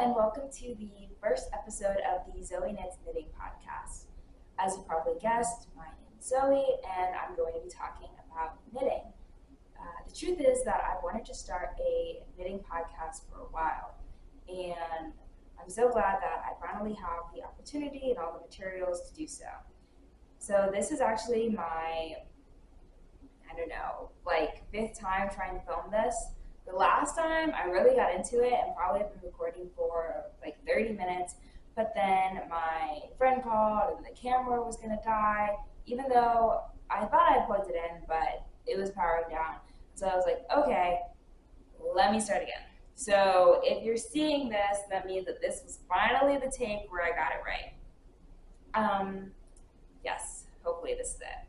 and welcome to the first episode of the Zoë Knitz Knitting Podcast. As you probably guessed, my name is Zoe, and I'm going to be talking about knitting. The truth is that I wanted to start a knitting podcast for a while, and I'm so glad that I finally have the opportunity and all the materials to do so. So this is actually my, fifth time trying to film this. The last time I really got into it and probably have been recording for like 30 minutes, but then my friend called and the camera was gonna die, even though I thought I plugged it in, but it was powering down. So I was like, okay, let me start again. So if you're seeing this, that means that this was finally the take where I got it right. Yes, hopefully this is it.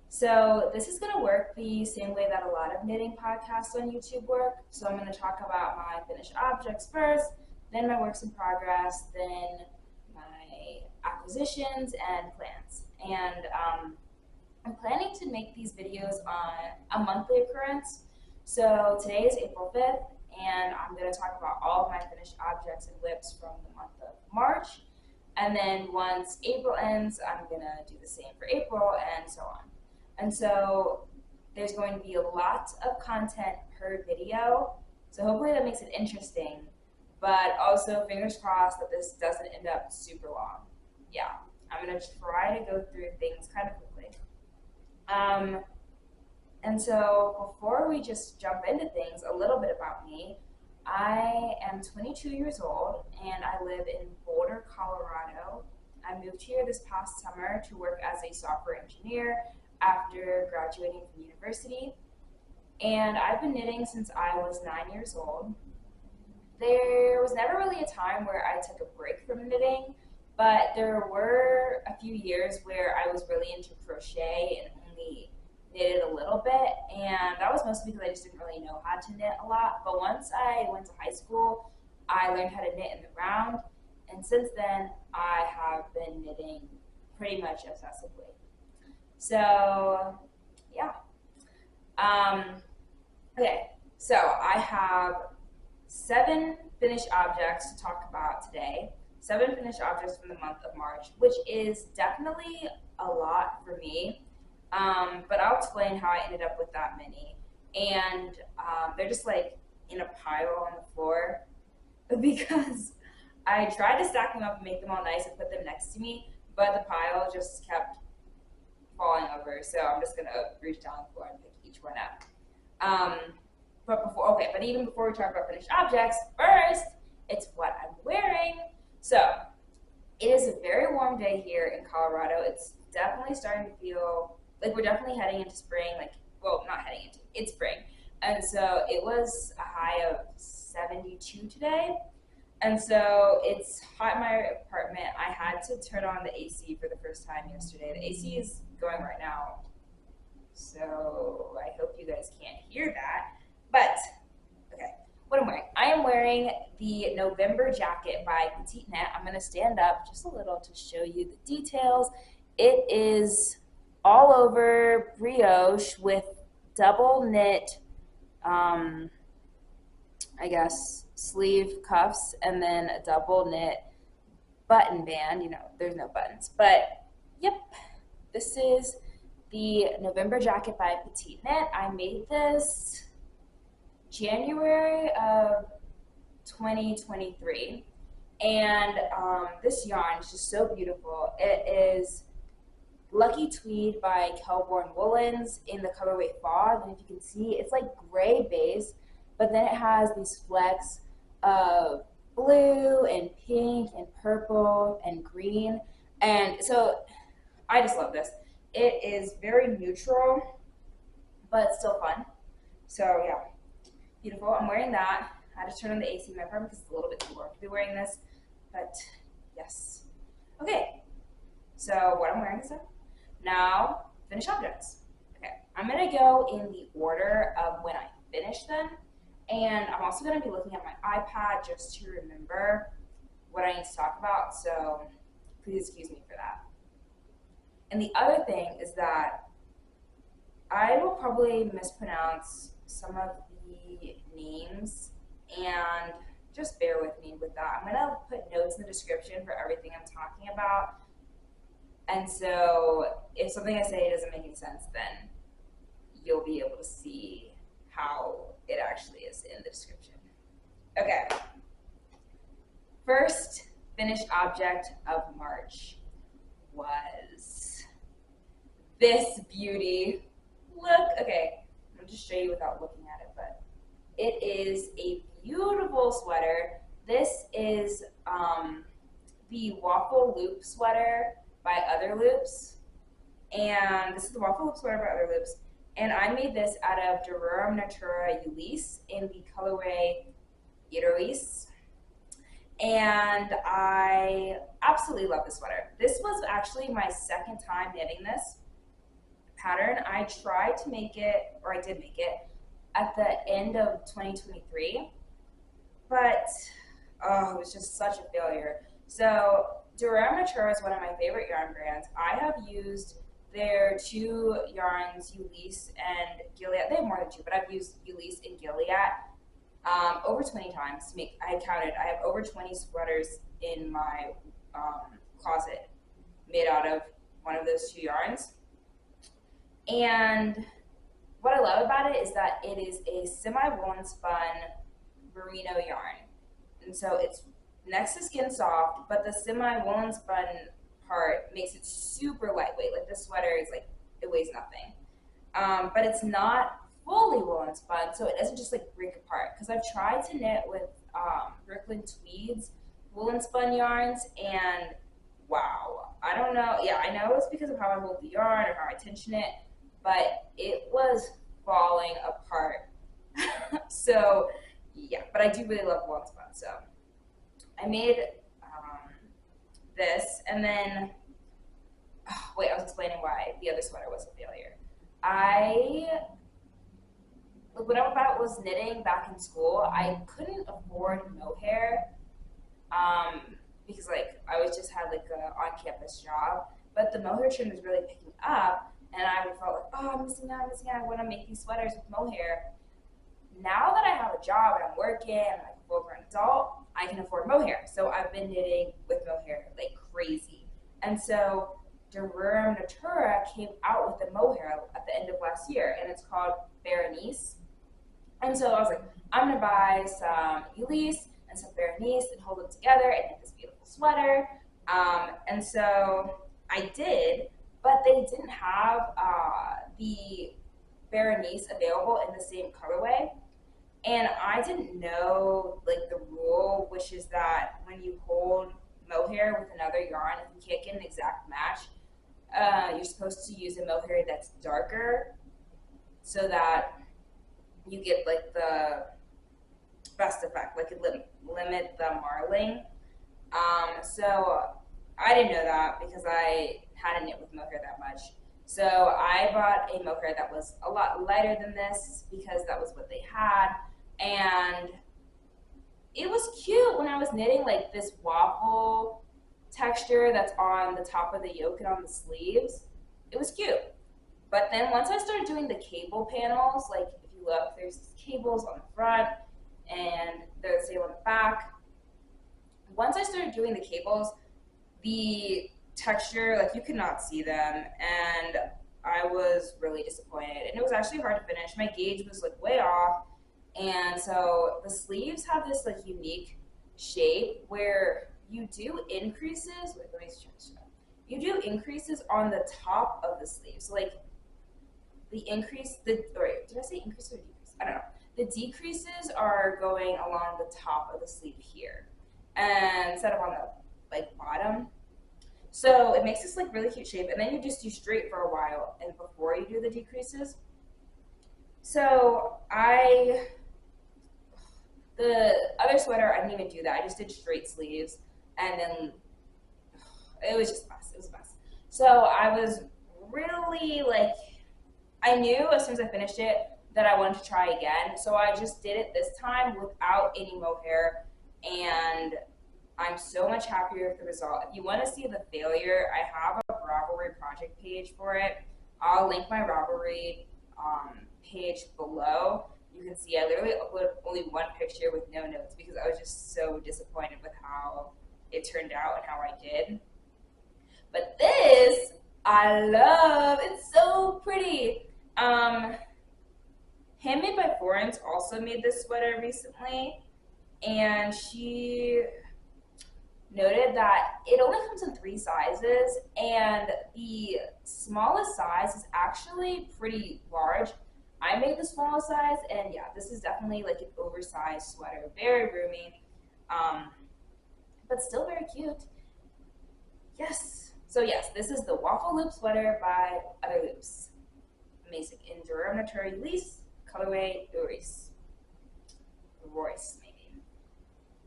So this is going to work the same way that a lot of knitting podcasts on YouTube work. So I'm going to talk about my finished objects first, then my works in progress, then my acquisitions and plans. And I'm planning to make these videos on a monthly occurrence. So today is April 5th, and I'm going to talk about all of my finished objects and whips from the month of March. And then once April ends, I'm going to do the same for April and so on. And so there's going to be a lot of content per video. So hopefully that makes it interesting, but also fingers crossed that this doesn't end up super long. Yeah, I'm going to try to go through things kind of quickly. And so before we just jump into things, a little bit about me. I am 22 years old and I live in Boulder, Colorado. I moved here this past summer to work as a software engineer after graduating from university, and I've been knitting since I was 9 years old. There was never really a time where I took a break from knitting, but there were a few years where I was really into crochet and only knitted a little bit, and that was mostly because I just didn't really know how to knit a lot. But once I went to high school, I learned how to knit in the round, and since then I have been knitting pretty much obsessively. So, yeah. Okay, so I have 7 finished objects to talk about today. 7 finished objects from the month of March, which is definitely a lot for me. But I'll explain how I ended up with that many. And they're just like in a pile on the floor because I tried to stack them up and make them all nice and put them next to me, but the pile just kept falling over, so I'm just gonna reach down the floor and pick each one up. But even before we talk about finished objects, first, it's what I'm wearing. So, it is a very warm day here in Colorado. It's definitely starting to feel like we're definitely heading into spring, it's spring. And so it was a high of 72 today. And so it's hot in my apartment. I had to turn on the AC for the first time yesterday. The AC is going right now, so I hope you guys can't hear that. But, okay, what I'm wearing. I am wearing the November jacket by PetiteKnit. I'm going to stand up just a little to show you the details. It is all over brioche with double knit, sleeve cuffs, and then a double knit button band. You know, there's no buttons, but yep, this is the November jacket by PetiteKnit. I made this January of 2023, and this yarn is just so beautiful. It is Lucky Tweed by Kelbourne Woolens in the colorway Fog, and if you can see, it's like gray base, but then it has these flecks of blue and pink and purple and green, and so I just love this. It is very neutral, but still fun. So yeah, beautiful. I'm wearing that. I had to turn on the AC in my apartment because it's a little bit too warm to be wearing this, but yes. Okay, so what I'm wearing is that. Now, finished objects. Okay, I'm gonna go in the order of when I finish them. And I'm also going to be looking at my iPad just to remember what I need to talk about, so please excuse me for that. And the other thing is that I will probably mispronounce some of the names and just bear with me with that. I'm gonna put notes in the description for everything I'm talking about. And so if something I say doesn't make any sense, then you'll be able to see how it actually is in the description. Okay. First finished object of March was this beauty. Look, okay, I'll just show you without looking at it, but it is a beautiful sweater. This is the Waffle Loop sweater by Other Loops, and this is the Waffle Loop sweater by Other Loops, and I made this out of Rerum Natura Ulysse in the colorway Iroise, and I absolutely love this sweater. This was actually my second time knitting this pattern. I tried to make it, or I did make it, at the end of 2023, but it was just such a failure. So Rerum Natura is one of my favorite yarn brands. I have used their two yarns, Ulysse and Gilliatt. They have more than two, but I've used Ulysse and Gilliatt over 20 times. I counted. I have over 20 sweaters in my closet made out of one of those two yarns. And what I love about it is that it is a semi-woolen spun merino yarn. And so it's next to skin soft, but the semi-woolen spun part makes it super lightweight. Like this sweater is like, it weighs nothing. But it's not fully woolen spun, so it doesn't just like break apart. Because I've tried to knit with Brooklyn Tweed's woolen spun yarns, and wow, I don't know. Yeah, I know it's because of how I hold the yarn or how I tension it, but it was falling apart. So yeah, but I do really love woolen spun. So I made this, and then wait, I was explaining why the other sweater was a failure. When I was knitting back in school, I couldn't afford mohair because like I was just had like an on-campus job, but the mohair trend was really picking up, and I felt like, oh, I'm missing out. I want to make these sweaters with mohair. Now that I have a job and I'm working, I'm like a full-grown adult, I can afford mohair. So I've been knitting with mohair like crazy. And so Rerum Natura came out with the mohair at the end of last year, and it's called Berenice. And so I was like, I'm gonna buy some Ulysse and some Berenice and hold them together and knit this beautiful sweater. And so I did, but they didn't have the Berenice available in the same colorway. And I didn't know like the rule, which is that when you hold mohair with another yarn, if you can't get an exact match, you're supposed to use a mohair that's darker so that you get like the best effect, like it limit the marling. So I didn't know that because I hadn't knit with mohair that much. So I bought a mohair that was a lot lighter than this because that was what they had. And it was cute when I was knitting like this waffle texture that's on the top of the yoke and on the sleeves. It was cute. But then once I started doing the cable panels, like if you look, there's cables on the front and there's the same on the back. Once I started doing the cables, the texture, like you could not see them, and I was really disappointed. And it was actually hard to finish. My gauge was like way off. And so the sleeves have this like unique shape where you do increases. Wait, let me check this out. You do increases on the top of the sleeve. So like the increase, did I say increase or decrease? I don't know. The decreases are going along the top of the sleeve here, and instead of on the like bottom. So it makes this like really cute shape, and then you just do straight for a while, and before you do the decreases. So the other sweater, I didn't even do that. I just did straight sleeves, and then it was just a mess. It was a mess. So I was really like, I knew as soon as I finished it that I wanted to try again. So I just did it this time without any mohair, and I'm so much happier with the result. If you want to see the failure, I have a Ravelry project page for it. I'll link my Ravelry page below. you can see I literally uploaded only one picture with no notes because I was just so disappointed with how it turned out and how I did. But this, I love. It's so pretty. Handmade by Florence also made this sweater recently, and she noted that it only comes in 3 sizes, and the smallest size is actually pretty large. I made the smallest size, and yeah, this is definitely like an oversized sweater, very roomy, but still very cute. Yes. So yes, this is the Waffle Loop sweater by Other Loops. Amazing. In Rerum Natura Ulysse, colorway Iroise. Royce, maybe.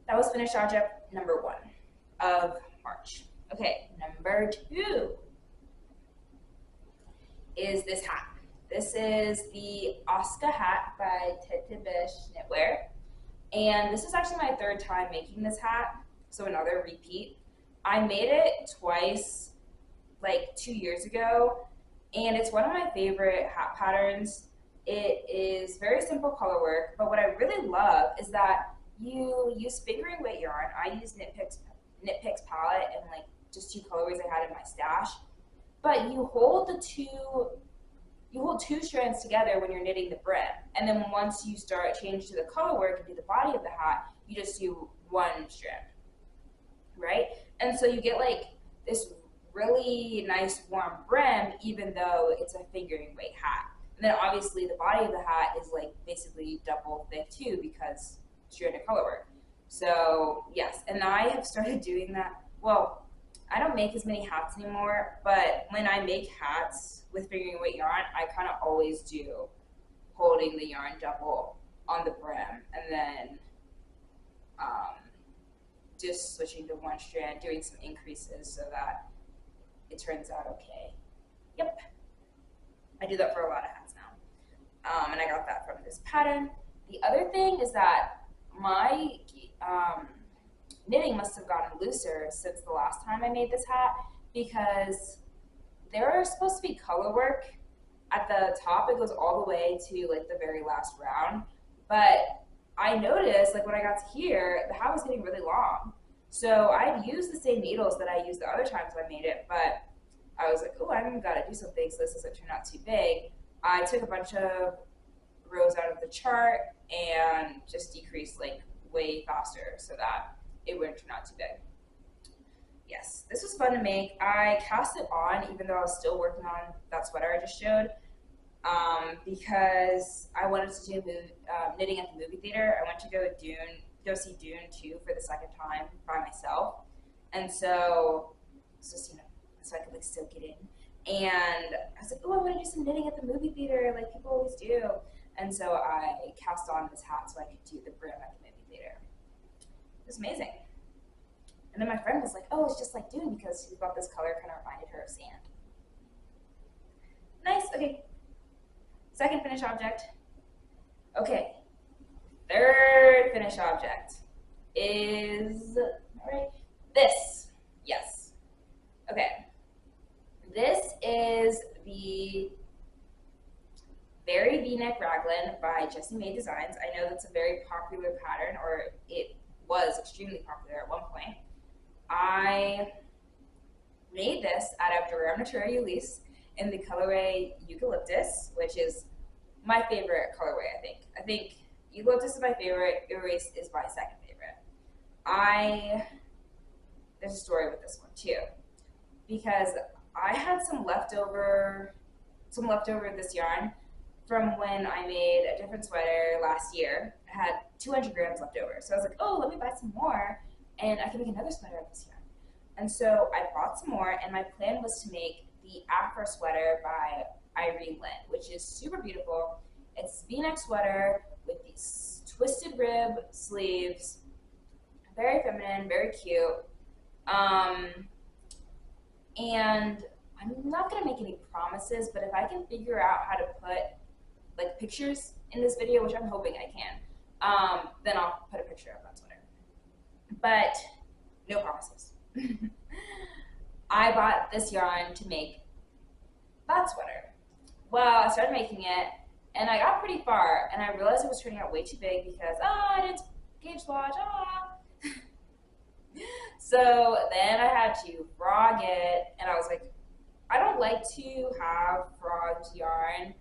That was finished object number 1 of March. Okay, number 2 is this hat. This is the Oska hat by Tete Beche Knitwear. And this is actually my 3rd time making this hat, so another repeat. I made it twice, like 2 years ago, and it's one of my favorite hat patterns. It is very simple color work, but what I really love is that you use fingering weight yarn. I use KnitPicks Palette and like just 2 colorways I had in my stash, but you hold 2 strands together when you're knitting the brim, and then once you start change to the color work and do the body of the hat, you just do 1 strand, right? And so you get like this really nice warm brim, even though it's a fingering weight hat. And then obviously the body of the hat is like basically double thick too because stranded color work. So yes, and I have started doing that. Well, I don't make as many hats anymore, but when I make hats with fingering weight yarn, I kind of always do holding the yarn double on the brim and then just switching to 1 strand, doing some increases so that it turns out okay. Yep. I do that for a lot of hats now. And I got that from this pattern. The other thing is that my knitting must have gotten looser since the last time I made this hat because there are supposed to be color work at the top. It goes all the way to like the very last round. But I noticed like when I got to here, the hat was getting really long. So I'd used the same needles that I used the other times I made it, but I was like, oh, I've got to do something so this doesn't turn out too big. I took a bunch of rows out of the chart and just decreased like way faster so that it wouldn't turn out too big. Yes, this was fun to make. I cast it on even though I was still working on that sweater I just showed because I wanted to do knitting at the movie theater. I went to go see Dune 2 for the 2nd time by myself, and so just so I could like soak it in. And I was like, oh, I want to do some knitting at the movie theater like people always do. And so I cast on this hat so I could do the brim at the movie theater. It was amazing. And then my friend was like, oh, it's just like Dune because she thought this color kind of reminded her of sand. Nice, okay. 2nd finished object. Okay. 3rd finished object is, all right, this. Yes. Okay. This is the Very V-neck Raglan by Jessie Maed Designs. I know that's a very popular pattern, or it was extremely popular at one point. I made this out of Rerum Natura Ulysse in the colorway Eucalyptus, which is my favorite colorway, I think. I think Eucalyptus is my favorite, Iroise is my 2nd favorite. There's a story with this one too, because I had some leftover this yarn from when I made a different sweater last year. I had 200 grams left over. So I was like, oh, let me buy some more and I can make another sweater of this yarn. And so I bought some more, and my plan was to make the Afro sweater by Iroise, which is super beautiful. It's V-neck sweater with these twisted rib sleeves, very feminine, very cute. And I'm not gonna make any promises, but if I can figure out how to put like pictures in this video, which I'm hoping I can, then I'll put a picture of that sweater. But no promises. I bought this yarn to make that sweater. Well, I started making it, And I got pretty far, and I realized it was turning out way too big because, I didn't gauge swatch, So then I had to frog it, and I was like, I don't like to have frogged yarn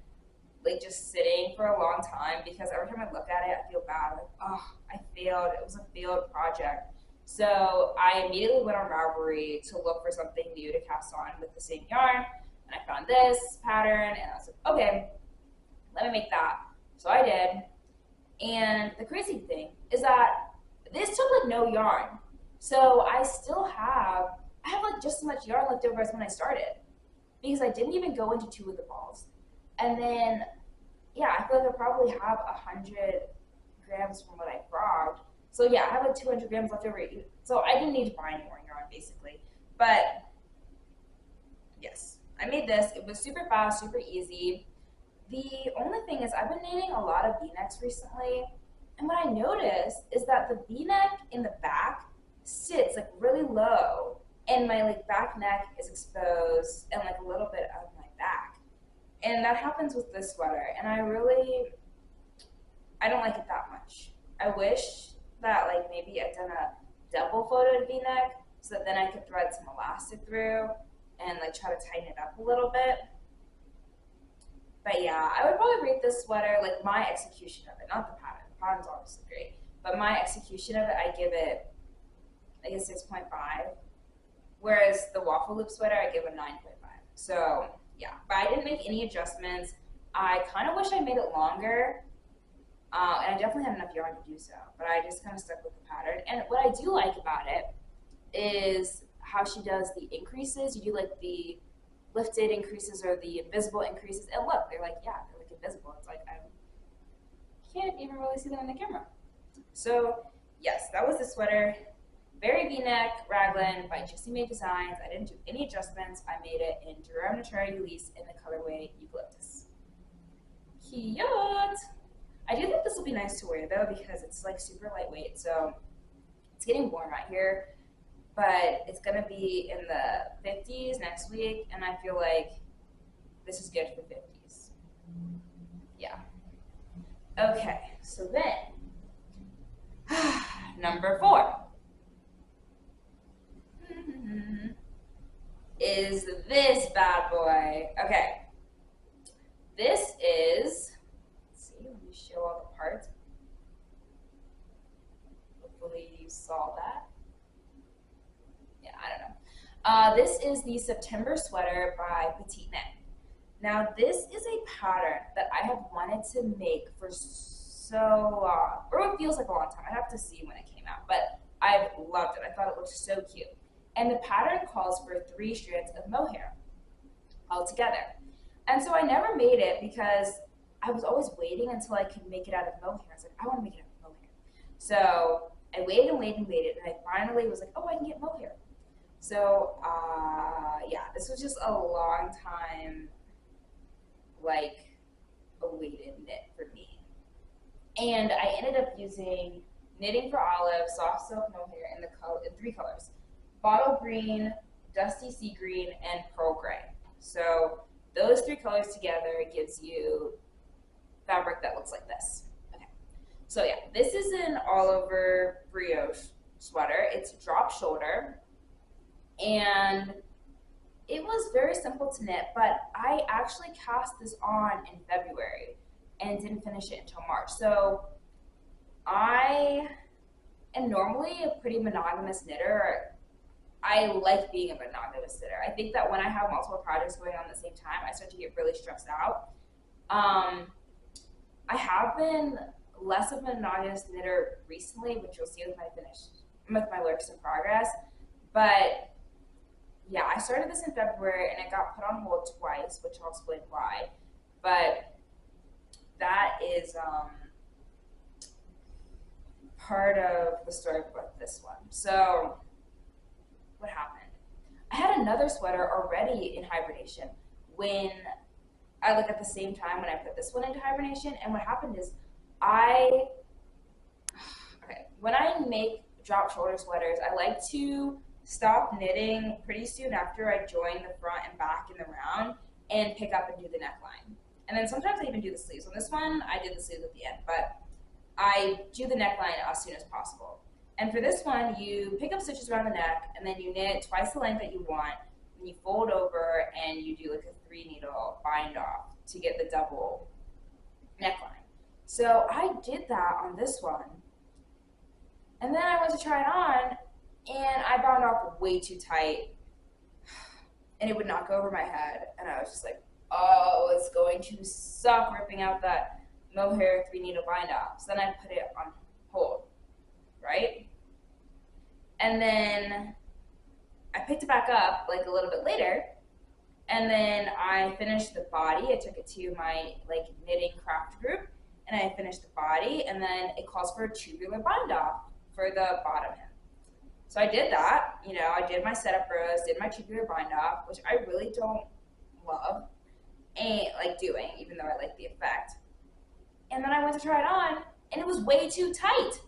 like just sitting for a long time because every time I look at it, I feel bad. Like, oh, I failed. It was a failed project. So I immediately went on Ravelry to look for something new to cast on with the same yarn, and I found this pattern, and I was like, okay, let me make that. So I did, and the crazy thing is that this took like no yarn. So I have like just as much yarn left over as when I started because I didn't even go into 2 of the balls. And then, yeah, I feel like I probably have 100 grams from what I frogged. So yeah, I have like 200 grams left over. So I didn't need to buy any more yarn basically. But yes, I made this. It was super fast, super easy. The only thing is I've been knitting a lot of V-necks recently. And what I noticed is that the V-neck in the back sits like really low. And my like back neck is exposed and like a little bit of my back. And that happens with this sweater, and I don't like it that much. I wish that like maybe I'd done a double folded V-neck so that then I could thread some elastic through and like try to tighten it up a little bit. But yeah, I would probably rate this sweater, like my execution of it, not the pattern. The pattern's obviously great, but my execution of it, I give it like a 6.5, whereas the waffle loop sweater, I give a 9.5. So yeah, but I didn't make any adjustments. I kind of wish I made it longer, and I definitely had enough yarn to do so, but I just kind of stuck with the pattern. And what I do like about it is how she does the increases. You do like the lifted increases or the invisible increases, and look, they're like, yeah, they're like invisible. It's like I can't even really see them in the camera. So yes, that was the sweater. Very V-neck, Raglan by Jessie Maed Designs. I didn't do any adjustments. I made it in Rerum, Natura, Ulysse in the colorway Eucalyptus. Cute! I do think this will be nice to wear though because it's like super lightweight. So it's getting warm out here, but it's gonna be in the 50s next week, and I feel like this is good for 50s. Yeah. Okay, so then number 4. Is this bad boy. Okay. This is, let's see, let me show all the parts. Hopefully you saw that. Yeah, I don't know. This is the September sweater by PetiteKnit. Now this is a pattern that I have wanted to make for so long, or it feels like a long time. I have to see when it came out, but I've loved it. I thought it looked so cute. And the pattern calls for 3 strands of mohair all together. And so I never made it because I was always waiting until I could make it out of mohair. I was like, I want to make it out of mohair. So I waited and waited and waited, and I finally was like, oh, I can get mohair. So yeah, this was just a long time, like, awaited knit for me. And I ended up using Knitting for Olive, soft silk mohair in 3 colors. Bottle green, dusty sea green, and pearl gray. So those 3 colors together gives you fabric that looks like this. Okay. So yeah, this is an all-over brioche sweater. It's drop shoulder, and it was very simple to knit, but I actually cast this on in February and didn't finish it until March. So I am normally a pretty monogamous knitter. I like being a monogamous knitter. I think that when I have multiple projects going on at the same time, I start to get really stressed out. I have been less of a monogamous knitter recently, which you'll see with my works in progress. But yeah, I started this in February and it got put on hold twice, which I'll explain why. But that is part of the story with this one. So what happened? I had another sweater already in hibernation when I look at the same time when I put this one into hibernation. And what happened is when I make drop shoulder sweaters, I like to stop knitting pretty soon after I join the front and back in the round and pick up and do the neckline. And then sometimes I even do the sleeves. On this one, I did the sleeves at the end, but I do the neckline as soon as possible. And for this one, you pick up stitches around the neck, and then you knit twice the length that you want, and you fold over, and you do like a 3-needle bind off to get the double neckline. So I did that on this one, and then I went to try it on, and I bound off way too tight, and it would not go over my head, and I was just like, oh, it's going to suck ripping out that Mohair 3-needle bind off. So then I put it on hold, right? And then I picked it back up like a little bit later, and then I finished the body. I took it to my like knitting craft group, and I finished the body, and then it calls for a tubular bind off for the bottom hem. So I did that, you know, I did my setup rows, did my tubular bind off, which I really don't love, ain't like doing, even though I like the effect. And then I went to try it on, and it was way too tight.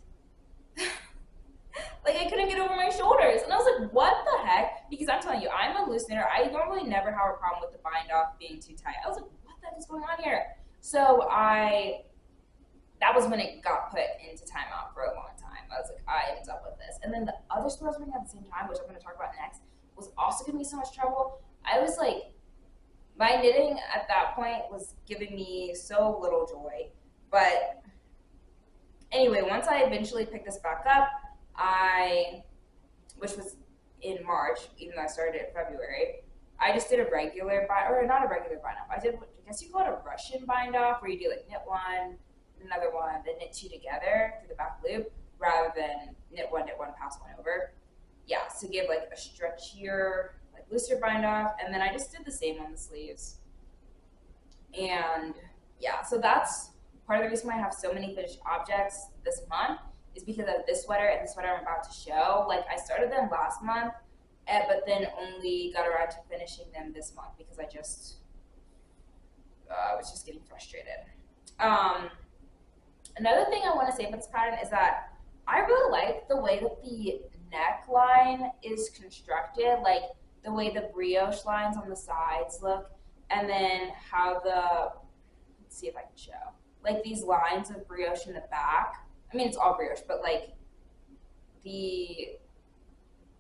Like, I couldn't get over my shoulders. And I was like, what the heck? Because I'm telling you, I'm a loose knitter. I normally never have a problem with the bind off being too tight. I was like, what the heck is going on here? So that was when it got put into timeout for a long time. I was like, I am done with this. And then the other store I was working at the same time, which I'm going to talk about next, was also giving me so much trouble. I was like, my knitting at that point was giving me so little joy. But anyway, once I eventually picked this back up, which was in March, even though I started in February, I just did a regular bind, or not a regular bind off. I did, I guess you call it a Russian bind off, where you do like knit one, another one, then knit two together through the back loop, rather than knit one, pass one over. Yeah, to give like a stretchier, like looser bind off, and then I just did the same on the sleeves. And yeah, so that's part of the reason why I have so many finished objects this month, is because of this sweater and the sweater I'm about to show. Like, I started them last month, but then only got around to finishing them this month because I just was just getting frustrated. Another thing I want to say about this pattern is that I really like the way that the neckline is constructed, like the way the brioche lines on the sides look, and then how let's see if I can show, like these lines of brioche in the back. I mean, it's all brioche, but like the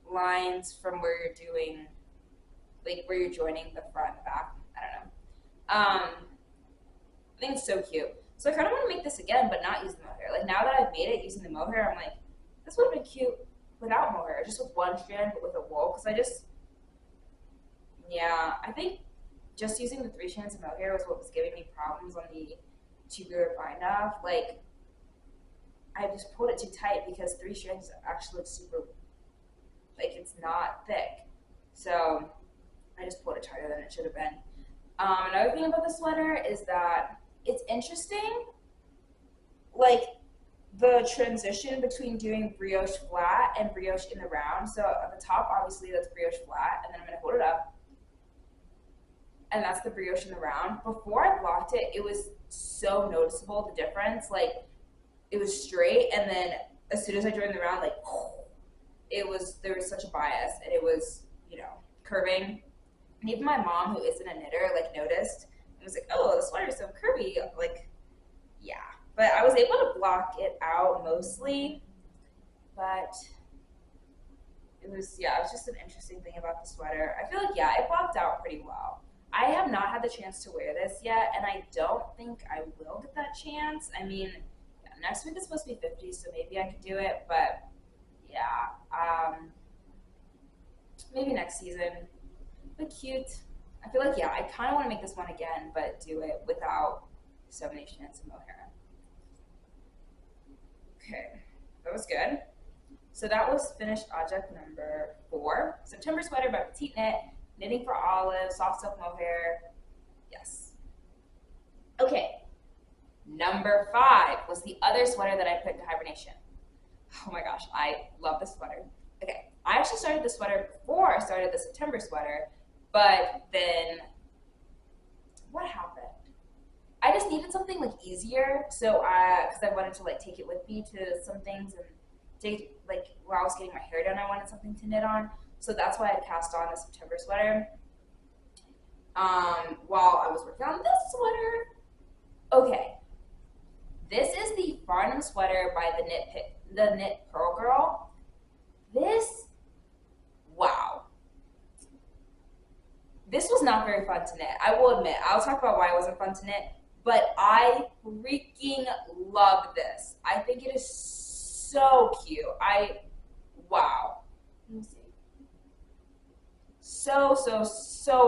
lines from where you're doing, like where you're joining the front and back, I don't know. I think it's so cute. So I kind of want to make this again, but not use the mohair. Like, now that I've made it using the mohair, I'm like, this would have been cute without mohair, just with one strand, but with a wool. Because I think just using the 3 strands of mohair was what was giving me problems on the tubular bind off. Like, I just pulled it too tight because 3 strands actually look super, like, it's not thick. So I just pulled it tighter than it should have been. Another thing about the sweater is that it's interesting, like, the transition between doing brioche flat and brioche in the round. So at the top, obviously, that's brioche flat, and then I'm going to hold it up, and that's the brioche in the round. Before I blocked it, it was so noticeable, the difference. Like, it was straight, and then as soon as I joined the round, like, there was such a bias, and it was, you know, curving. And even my mom, who isn't a knitter, like, noticed and was like, oh, the sweater is so curvy. Like, yeah. But I was able to block it out mostly, but it was just an interesting thing about the sweater. I feel like, it blocked out pretty well. I have not had the chance to wear this yet, and I don't think I will get that chance. I mean, next week is supposed to be 50, so maybe I could do it, but maybe next season. But cute. I feel like, I kind of want to make this one again, but do it without so many strands of mohair. Okay, that was good. So that was finished object number 4. September sweater by PetiteKnit, knitting for Olive, soft silk mohair. Yes. Okay. Number 5 was the other sweater that I put into hibernation. Oh my gosh, I love this sweater. Okay, I actually started the sweater before I started the September sweater, but then what happened? I just needed something like easier, so because I wanted to like take it with me to some things, and take, like, while I was getting my hair done, I wanted something to knit on. So that's why I cast on the September sweater. while I was working on this sweater. Okay, this is the Farnham sweater by the Knit Purl Girl. This, wow. This was not very fun to knit. I will admit. I'll talk about why it wasn't fun to knit, but I freaking love this. I think it is so cute. Wow. Let me see. So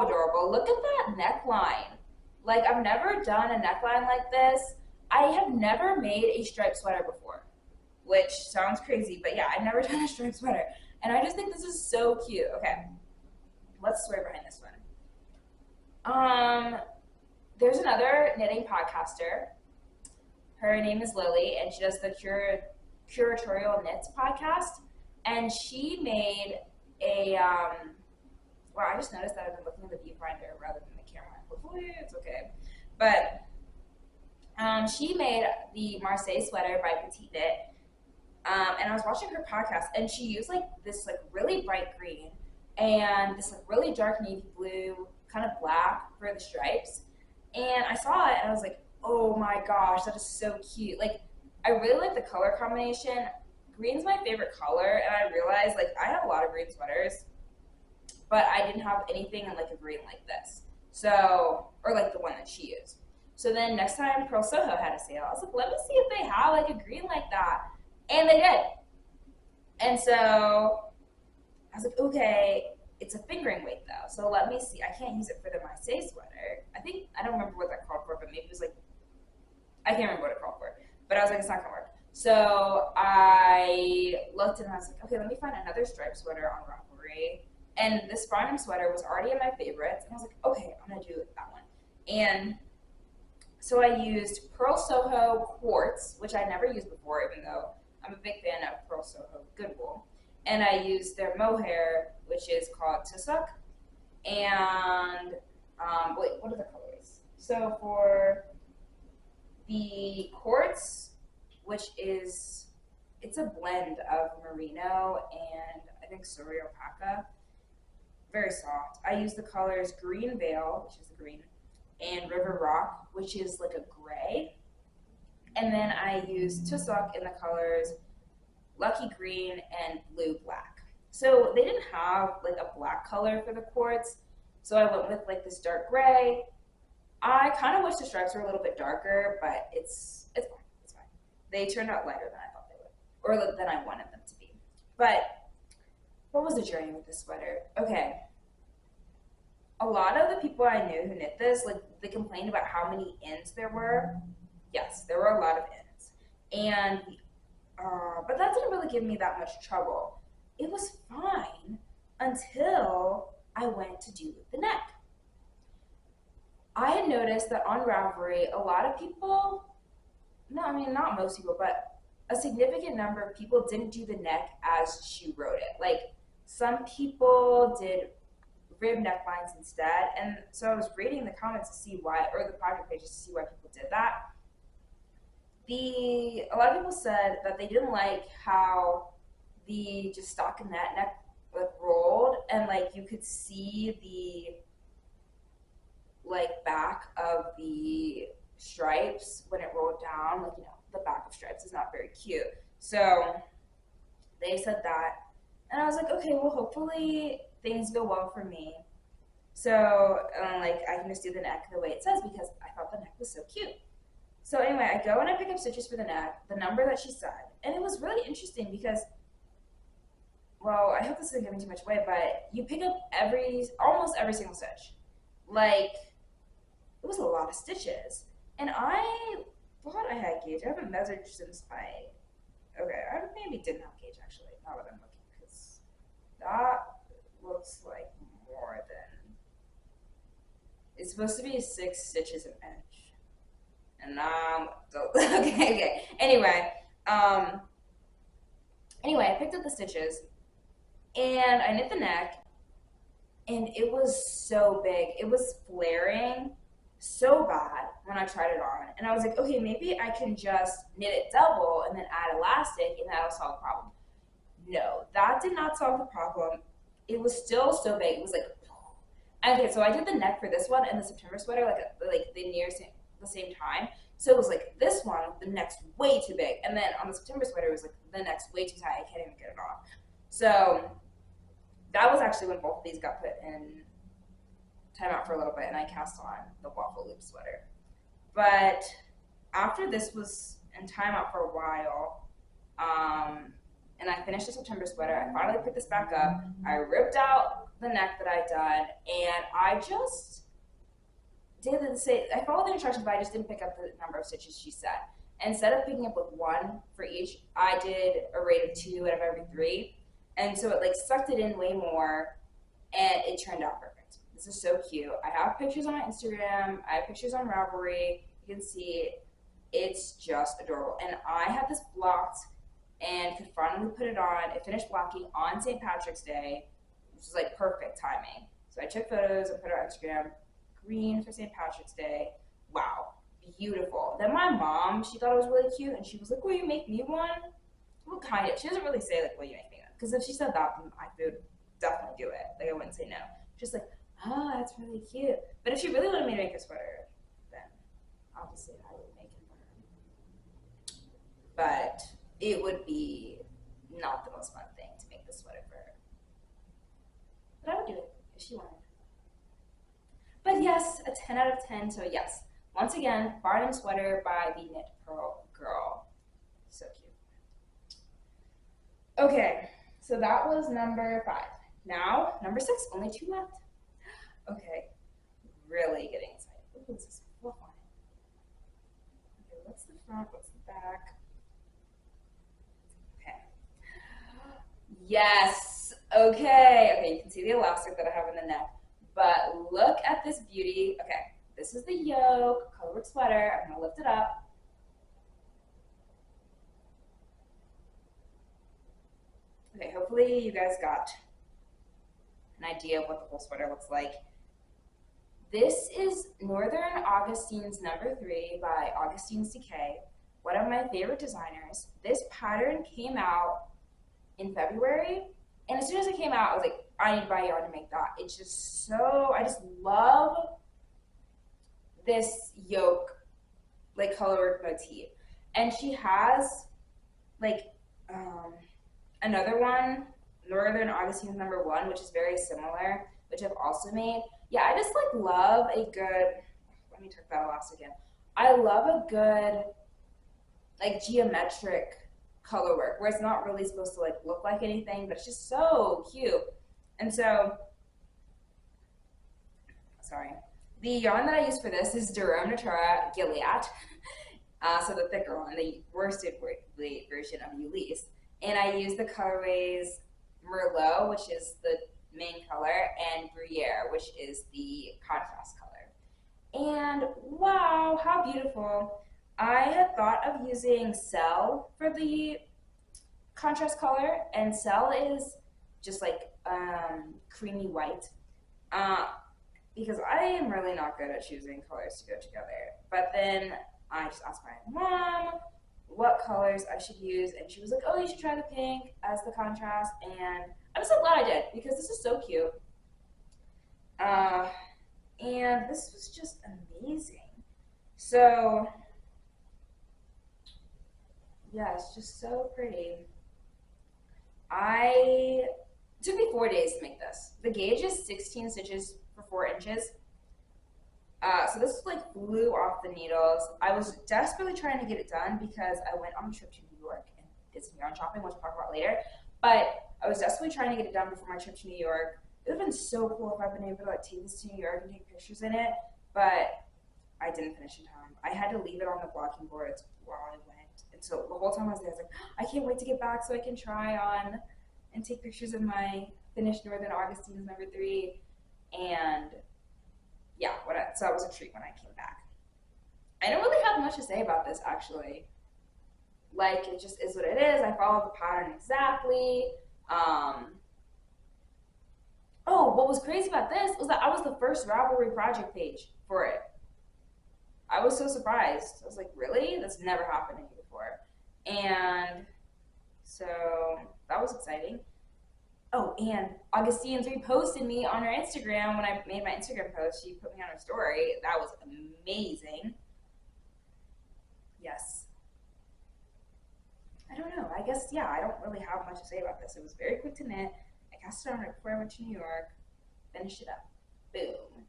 adorable. Look at that neckline. Like, I've never done a neckline like this. I have never made a striped sweater before, which sounds crazy, but yeah, I've never done a striped sweater. And I just think this is so cute. Okay, let's swear behind this one. There's another knitting podcaster. Her name is Lily, and she does the Curatorial Knits podcast. And she made a, wow, I just noticed that I've been looking at the viewfinder rather than the camera. Hopefully it's okay. But she made the Marseille sweater by PetiteKnit. And I was watching her podcast, and she used like this like really bright green and this like really dark navy blue, kind of black for the stripes. And I saw it, and I was like, oh my gosh, that is so cute. Like, I really like the color combination. Green's my favorite color, and I realized like I have a lot of green sweaters, but I didn't have anything in like a green like this. So, or like the one that she used. So then next time Purl Soho had a sale, I was like, let me see if they have like a green like that. And they did. And so I was like, okay, it's a fingering weight though. So let me see. I can't use it for the Marseille sweater. I don't remember what that called for, but maybe it was like, I can't remember what it called for. But I was like, it's not gonna work. So I looked and I was like, okay, let me find another striped sweater on Ravelry. And this Farnham sweater was already in my favorites. And I was like, okay, I'm gonna do that one. And so I used Purl Soho Quartz, which I never used before, even though I'm a big fan of Purl Soho Good Wool. And I used their Mohair, which is called Tussock. And, wait, what are the colors? So for the Quartz, which is, it's a blend of merino and I think Sorio Paca. Very soft. I use the colors Green Vale, which is a green, and River Rock, which is like a gray. And then I use Tussock in the colors Lucky Green and Blue Black. So they didn't have like a black color for the Quartz, so I went with like this dark gray. I kind of wish the stripes were a little bit darker, but it's fine. It's fine. They turned out lighter than I thought they would, or than I wanted them to be. But what was the journey with this sweater? Okay. A lot of the people I knew who knit this, like, they complained about how many ends there were. Yes, there were a lot of ends. And, but that didn't really give me that much trouble. It was fine until I went to do the neck. I had noticed that on Ravelry, a lot of people, no, I mean, not most people, but a significant number of people didn't do the neck as she wrote it. Like, some people did rib necklines instead, and so I was reading the comments to see why, or the project pages to see why people did that. A lot of people said that they didn't like how the just stockinette neck like rolled, and like you could see the like back of the stripes when it rolled down. Like, you know, the back of stripes is not very cute. So they said that, and I was like, okay, well, hopefully things go well for me. So, like, I can just do the neck the way it says because I thought the neck was so cute. So anyway, I go and I pick up stitches for the neck, the number that she said. And it was really interesting because, well, I hope this isn't giving too much away, but you pick up almost every single stitch. Like, it was a lot of stitches. And I thought I had gauge. I haven't measured since okay, I maybe didn't have gauge actually, now that I'm looking, because that looks like more than, it's supposed to be 6 stitches an inch. And okay. Anyway, I picked up the stitches and I knit the neck, and it was so big. It was flaring so bad when I tried it on. And I was like, okay, maybe I can just knit it double and then add elastic and that'll solve the problem. No, that did not solve the problem. It was still so big. It was like, Okay, so I did the neck for this one and the September sweater like the the same time. So it was like this one, the neck's way too big, and then on the September sweater it was like the neck's way too tight. I can't even get it off. So that was actually when both of these got put in timeout for a little bit, and I cast on the Waffle loop sweater. But after this was in timeout for a while, and I finished the September sweater, I finally put this back up. I ripped out the neck that I'd done, and I just I followed the instructions, but I just didn't pick up the number of stitches she said. Instead of picking up with 1 for each, I did a rate of 2 out of every 3, and so it like sucked it in way more, and it turned out perfect. This is so cute. I have pictures on my Instagram. I have pictures on Ravelry. You can see it's just adorable. And I had this blocked and could finally put it on. It finished blocking on St. Patrick's Day, which is like perfect timing. So I took photos and put it on Instagram. Green for St. Patrick's Day. Wow, beautiful. Then my mom, she thought it was really cute, and she was like, will you make me one? Well, kind of. She doesn't really say, like, will you make me one? Because if she said that, then I would definitely do it. Like, I wouldn't say no. Just like, oh, that's really cute. But if she really wanted me to make a sweater, then obviously I would make it for her. But it would be not the most fun thing to make the sweater for her. But I would do it if she wanted. But yes, a 10 out of 10, so yes. Once again, Farnham sweater by the Knit Purl girl. So cute. Okay, so that was number 5. Now, number 6, only 2 left. Okay, really getting excited. Ooh, this is fluff on it. Okay, what's the front, what's the back? Okay. Yes, okay, you can see the elastic that I have in the neck. But look at this beauty. Okay, this is the yoke, colorwork sweater. I'm gonna lift it up. Okay, hopefully you guys got an idea of what the whole sweater looks like. This is Northern Augustins number 3 by Augustins Decay, one of my favorite designers. This pattern came out in February, and as soon as it came out, I was like, I need to buy yarn to make that. It's just so, I just love this yoke, like colorwork motif. And she has like another one, Northern Augustins number 1, which is very similar, which I've also made. Yeah, I just like love a good, let me tuck that elastic in. I love a good like geometric color work where it's not really supposed to like look like anything, but it's just so cute. And so, sorry, the yarn that I use for this is Rerum Natura Gilliatt, so the thicker one, the worsted weight version of Ulysse. And I use the colorways Merlot, which is the main color, and Gruyere, which is the contrast color. And wow, how beautiful. I had thought of using Cell for the contrast color, and Cell is just like creamy white, because I am really not good at choosing colors to go together. But then I just asked my mom what colors I should use, and she was like, oh, you should try the pink as the contrast, and I'm so glad I did, because this is so cute. And this was just amazing. So yeah, it's just so pretty. It took me 4 days to make this. The gauge is 16 stitches for 4 inches. So this like flew off the needles. I was desperately trying to get it done because I went on a trip to New York and did some yarn shopping, which we'll talk about later. But I was desperately trying to get it done before my trip to New York. It would have been so cool if I'd been able to like take this to New York and take pictures in it, but I didn't finish in time. I had to leave it on the blocking boards while I went. And so the whole time I was there, I was like, I can't wait to get back so I can try on and take pictures of my finished Northern Augustins number 3. And yeah, so that was a treat when I came back. I don't really have much to say about this, actually. Like, it just is what it is. I followed the pattern exactly. Oh, what was crazy about this was that I was the first Ravelry project page for it. I was so surprised. I was like, really? That's never happened to me before. And so that was exciting. Oh, and Augustins reposted me on her Instagram when I made my Instagram post. She put me on her story. That was amazing. Yes. I don't know. I guess, yeah, I don't really have much to say about this. It was very quick to knit. I cast it on right before I went to New York. Finished it up. Boom.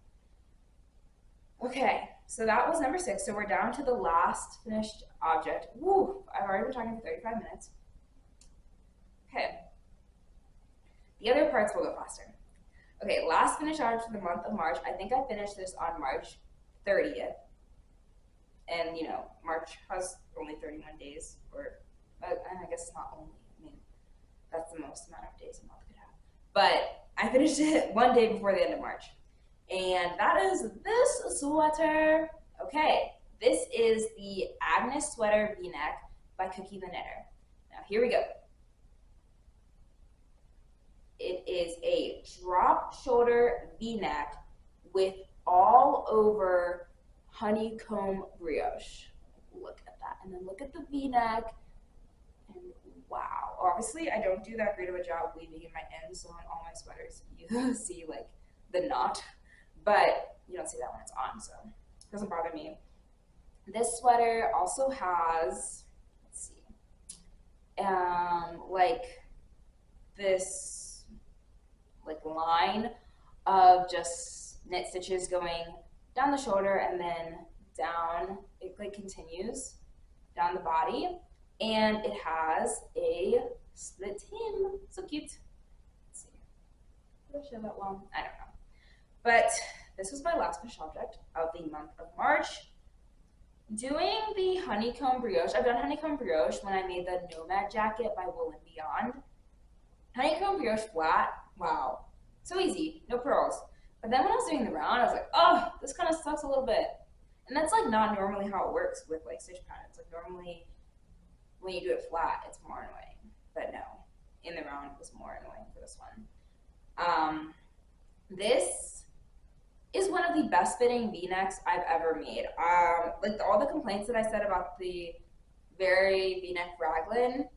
Okay, so that was number 6. So we're down to the last finished object. Woo! I've already been talking for 35 minutes. Okay. The other parts will go faster. Okay, last finished object for the month of March. I think I finished this on March 30th. And, you know, March has only 31 days, or, and I guess it's not only, I mean, that's the most amount of days a month could have. But I finished it one day before the end of March. And that is this sweater. Okay, this is the Agnes Sweater V-neck by Cookie the Knitter. Now, here we go. It is a drop shoulder V-neck with all over honeycomb brioche. Look at that. And then look at the V-neck. And wow. Obviously, I don't do that great of a job weaving in my ends, so on all my sweaters you see like the knot. But you don't see that when it's on, so it doesn't bother me. This sweater also has, let's see, like this like line of just knit stitches going down the shoulder and then down, it like continues down the body, and it has a split hem. So cute. Let's see. Did I show that well? I don't know. But this was my last finished object of the month of March. Doing the honeycomb brioche. I've done honeycomb brioche when I made the Nomad jacket by Wool and Beyond. Honeycomb brioche flat, wow, so easy, no pearls. But then when I was doing the round, I was like, oh, this kind of sucks a little bit. And that's like not normally how it works with like stitch patterns. Like normally when you do it flat, it's more annoying. But no, in the round it was more annoying for this one. This is one of the best fitting V-necks I've ever made. Like all the complaints that I said about the very V-neck Raglan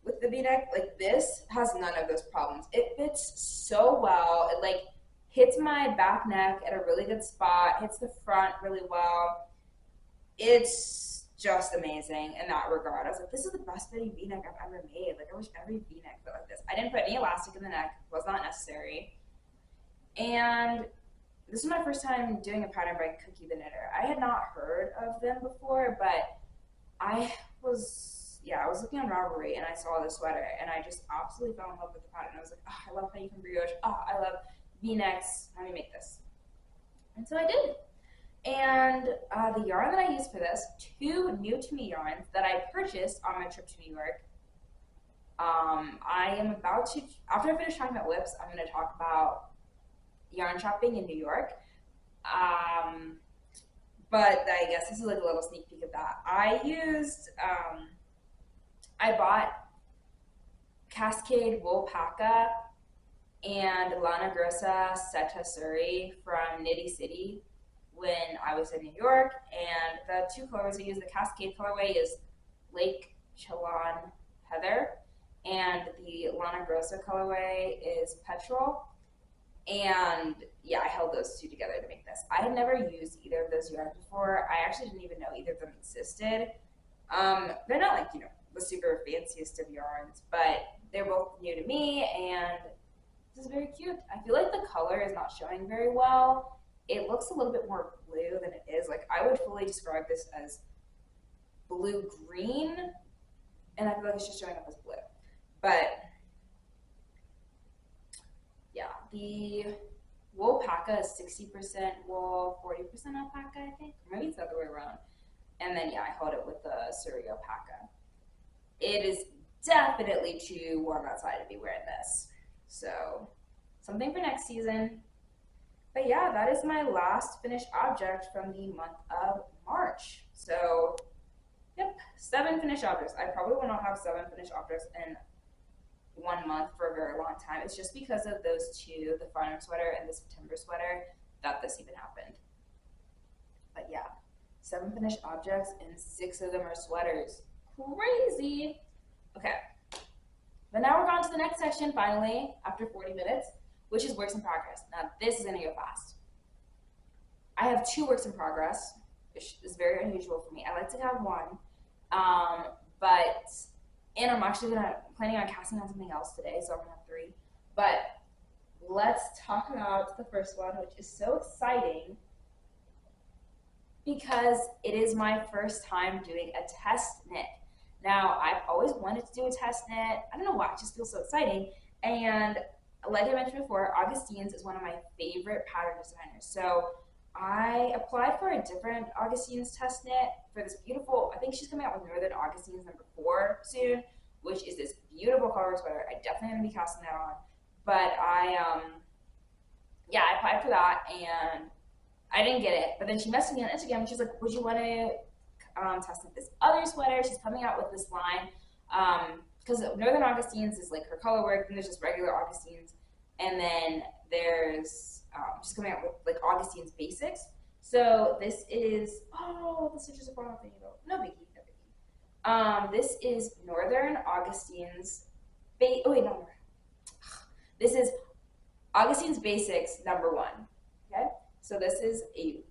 with the V-neck, like this has none of those problems. It fits so well. It like hits my back neck at a really good spot, hits the front really well. It's just amazing in that regard. I was like, this is the best fitting V-neck I've ever made. Like I wish every V-neck fit like this. I didn't put any elastic in the neck, it was not necessary. And this is my first time doing a pattern by Cookie the Knitter. I had not heard of them before, but I was looking on Ravelry and I saw this sweater and I just absolutely fell in love with the pattern. I was like, oh, I love honeycomb brioche. Oh, I love V-necks. Let me make this. And so I did. And the yarn that I used for this, 2 new to me yarns that I purchased on my trip to New York. I am about to, after I finish talking about whips, I'm going to talk about yarn shopping in New York. But I guess this is like a little sneak peek of that. I bought Cascade Woolpaca and Lana Grossa Seta Suri from Nitty City when I was in New York, and the 2 colors I used, the Cascade colorway is Lake Chelan Heather, and the Lana Grossa colorway is Petrol. And yeah, I held those 2 together to make this. I had never used either of those yarns before. I actually didn't even know either of them existed. They're not like, you know, the super fanciest of yarns, but they're both new to me, and this is very cute. I feel like the color is not showing very well. It looks a little bit more blue than it is. Like I would fully describe this as blue-green, and I feel like it's just showing up as blue. But yeah, the Woolpaca is 60% wool, 40% alpaca, I think. Or maybe it's the other way around. And then, yeah, I hold it with the Suri alpaca. It is definitely too warm outside to be wearing this. So, something for next season. But yeah, that is my last finished object from the month of March. So, yep, 7 finished objects. I probably will not have 7 finished objects in 1 month for a very long time. It's just because of those 2, the Farnham sweater and the September sweater, that this even happened. But yeah, 7 finished objects and 6 of them are sweaters. Crazy. Okay, But now we're on to the next section, finally, after 40 minutes, which is works in progress. Now, this is going to go fast. I have 2 works in progress, which is very unusual for me. I like to have 1, and I'm actually planning on casting on something else today, so I'm going to have 3. But let's talk about the first one, which is so exciting because it is my first time doing a test knit. Now, I've always wanted to do a test knit. I don't know why, it just feels so exciting. And like I mentioned before, Augustins is one of my favorite pattern designers. So I applied for a different Augustins test knit for this beautiful, I think she's coming out with Northern Augustins number 4 soon, which is this beautiful color sweater. I definitely am going to be casting that on. But I applied for that and I didn't get it. But then she messaged me on Instagram and she's like, would you want to test knit this other sweater? She's coming out with this line. Because Northern Augustins is like her color work, and there's just regular Augustins. And then there's she's coming out with like Augustins basics. So this is, oh, the stitches are falling off the needle. No biggie, no biggie. This is Northern Augustins, this is Augustins Basics number 1, okay? So this is a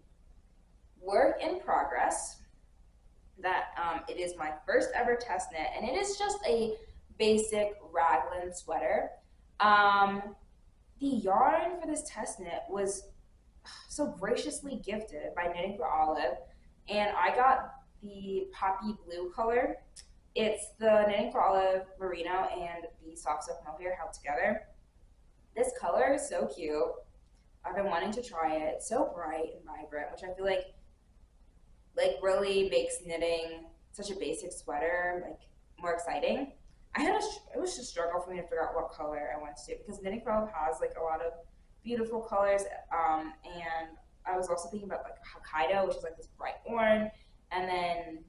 work in progress that it is my first ever test knit, and it is just a basic raglan sweater. The yarn for this test knit was so graciously gifted by Knitting for Olive, and I got the poppy blue color. It's the Knitting for Olive merino and the soft silk mohair held together. This color is so cute. I've been wanting to try it. It's so bright and vibrant, which I feel like really makes knitting such a basic sweater like more exciting. It was just a struggle for me to figure out what color I wanted to do because Knitting for Olive has like a lot of beautiful colors, and I was also thinking about like Hokkaido, which is like this bright orange, and then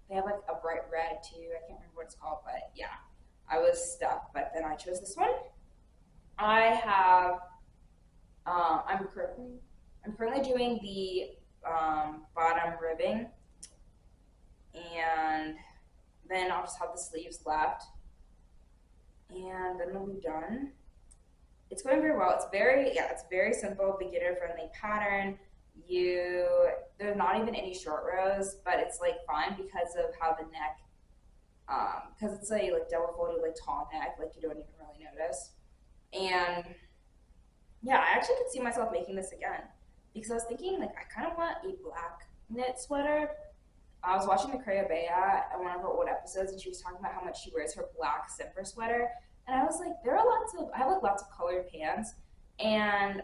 they have like a bright red too. I can't remember what it's called, but yeah, I was stuck. But then I chose this one. I have I'm currently doing the bottom ribbing, and then I'll just have the sleeves left, and then it'll be done. It's going very well. It's very simple, beginner friendly pattern. There's not even any short rows, but it's like fine because of how the neck, because it's a like double folded like tall neck, like you don't even really notice. And yeah, I actually could see myself making this again because I was thinking like I kind of want a black knit sweater. I was watching the Beche at one of her old episodes, and she was talking about how much she wears her black zipper sweater. And I was like, I have like lots of colored pants, and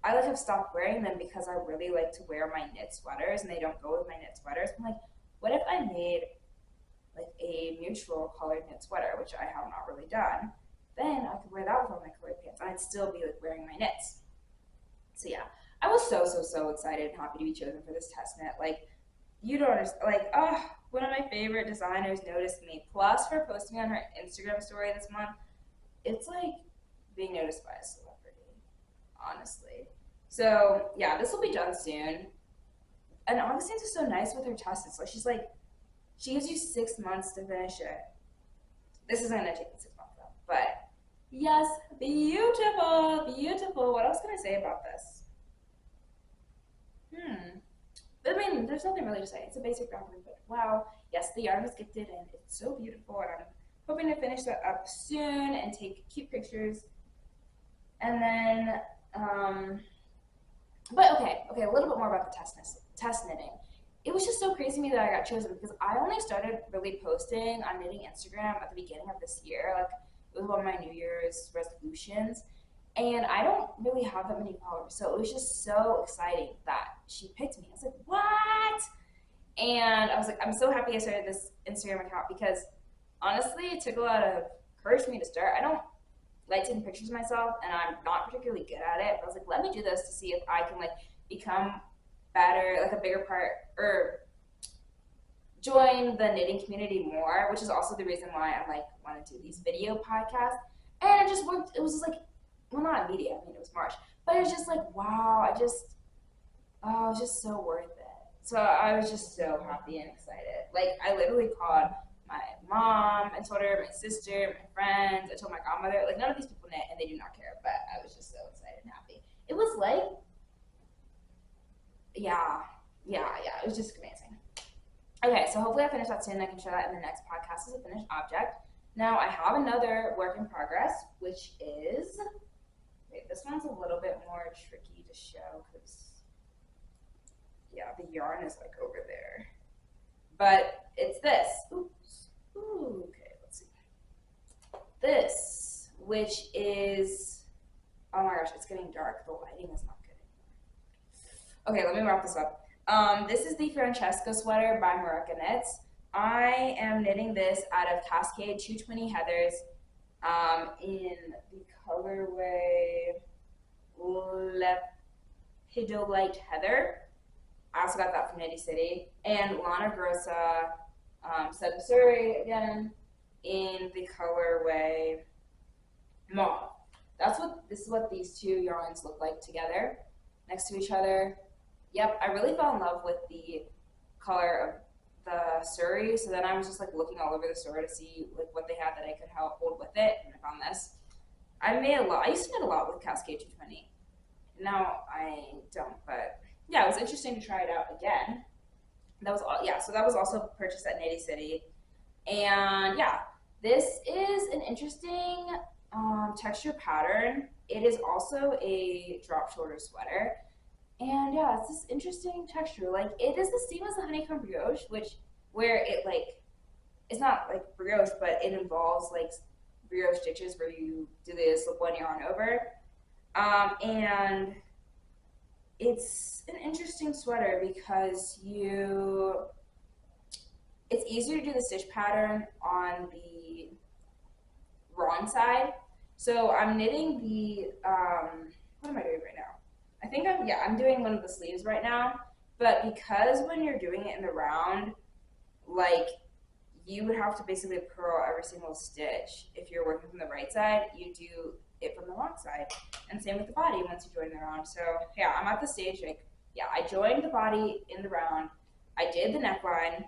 I like have stopped wearing them because I really like to wear my knit sweaters, and they don't go with my knit sweaters. I'm like, what if I made like a neutral colored knit sweater, which I have not really done? Then I could wear that with all my colored pants, and I'd still be like wearing my knits. So yeah, I was so excited and happy to be chosen for this test knit. Like, you don't understand, like, oh, one of my favorite designers noticed me. Plus, for posting on her Instagram story this month, it's like being noticed by a celebrity, honestly. So yeah, this will be done soon. And Augustins is so nice with her tests. Like, she gives you 6 months to finish it. This isn't gonna take 6 months though, but yes, beautiful, beautiful. What else can I say about this? I mean, there's nothing really to say. It's a basic Ravelry, but wow, yes, the yarn was gifted and it's so beautiful, and I'm hoping to finish that up soon and take cute pictures. And then, but okay, a little bit more about the test knitting. It was just so crazy to me that I got chosen because I only started really posting on knitting Instagram at the beginning of this year. Like, it was one of my New Year's resolutions. And I don't really have that many followers, so it was just so exciting that she picked me. I was like, what? And I was like, I'm so happy I started this Instagram account because honestly, it took a lot of courage for me to start. I don't like taking pictures of myself, and I'm not particularly good at it. But I was like, let me do this to see if I can like become better, like a bigger part, or join the knitting community more, which is also the reason why I'm like want to do these video podcasts. And it just worked. It was just like, well, not immediate, I mean, it was March, but it was just like, wow, it was just so worth it. So I was just so happy and excited. Like, I literally called my mom, I told her, my sister, my friends, I told my godmother. Like, none of these people knit, and they do not care, but I was just so excited and happy. It was like, yeah, it was just amazing. Okay, so hopefully I finish that soon. I can show that in the next podcast as a finished object. Now I have another work in progress, which is, wait, this one's a little bit more tricky to show because, yeah, the yarn is like over there. But it's this. Oops. Ooh, okay, let's see. This, which is, oh my gosh, it's getting dark. The lighting is not good anymore. Okay, let me wrap this up. This is the Francesca sweater by Zoë Knitz. I am knitting this out of Cascade 220 Heathers in the colorway Lepidolite Heather. I also got that from Knitty City. And Lana Grossa Said Missouri again in the colorway Mauve. This is what these two yarns look like together next to each other. Yep, I really fell in love with the color of the Surrey, so then I was just like looking all over the store to see like what they had that I could help hold with it, and I found this. I made a lot. I used to knit a lot with Cascade 220. Now I don't, but yeah, it was interesting to try it out again. That was all. Yeah, so that was also purchased at Knitty City, and yeah, this is an interesting texture pattern. It is also a drop shoulder sweater. And yeah, it's this interesting texture. Like, it is the same as the honeycomb brioche, where it like, it's not like brioche, but it involves like brioche stitches where you do the slip one yarn over. And it's an interesting sweater because it's easier to do the stitch pattern on the wrong side. So I'm knitting the, what am I doing right now? I think I'm doing one of the sleeves right now, but because when you're doing it in the round, like, you would have to basically purl every single stitch. If you're working from the right side, you do it from the wrong side, and same with the body once you join the round. So yeah, I'm at the stage, like, yeah, I joined the body in the round, I did the neckline.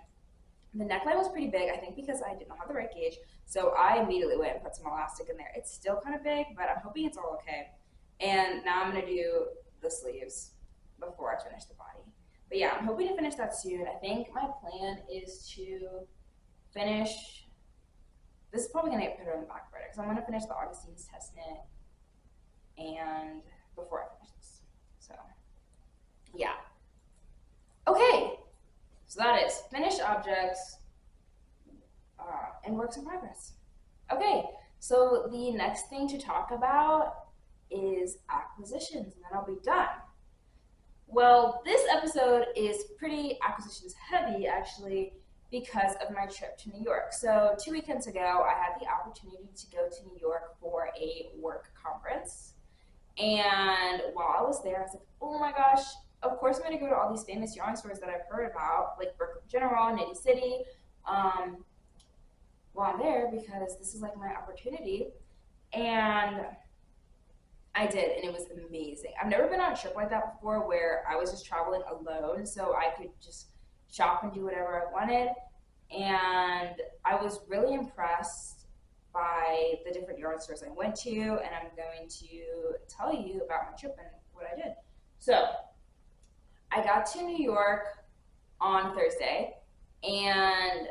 The neckline was pretty big, I think because I did not have the right gauge, so I immediately went and put some elastic in there. It's still kind of big, but I'm hoping it's all okay. And now I'm going to do the sleeves before I finish the body. But yeah, I'm hoping to finish that soon. I think my plan is to finish, this is probably going to get put on the back burner because I'm going to finish the Augustins test knit and before I finish this. So yeah. Okay, so that is finished objects and works in progress. Okay, so the next thing to talk about is acquisitions, and then I'll be done. Well, this episode is pretty acquisitions heavy, actually, because of my trip to New York. So 2 weekends ago, I had the opportunity to go to New York for a work conference. And while I was there, I was like, oh my gosh, of course I'm going to go to all these famous yarn stores that I've heard about, like Brooklyn General, Knitty City, while I'm there, because this is like my opportunity. And I did, and it was amazing. I've never been on a trip like that before where I was just traveling alone, so I could just shop and do whatever I wanted. And I was really impressed by the different yarn stores I went to, and I'm going to tell you about my trip and what I did. So I got to New York on Thursday, and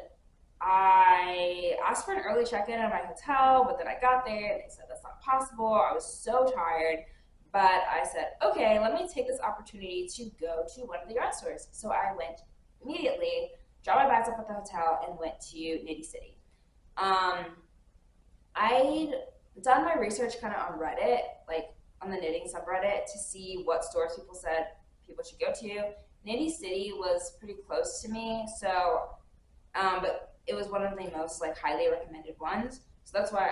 I asked for an early check-in at my hotel, but then I got there and they said that's not possible. I was so tired, but I said, okay, let me take this opportunity to go to one of the yarn stores. So I went immediately, dropped my bags off at the hotel, and went to Knitty City. I'd done my research kind of on Reddit, like on the knitting subreddit, to see what stores people said people should go to. Knitty City was pretty close to me, so but it was one of the most like highly recommended ones, so that's why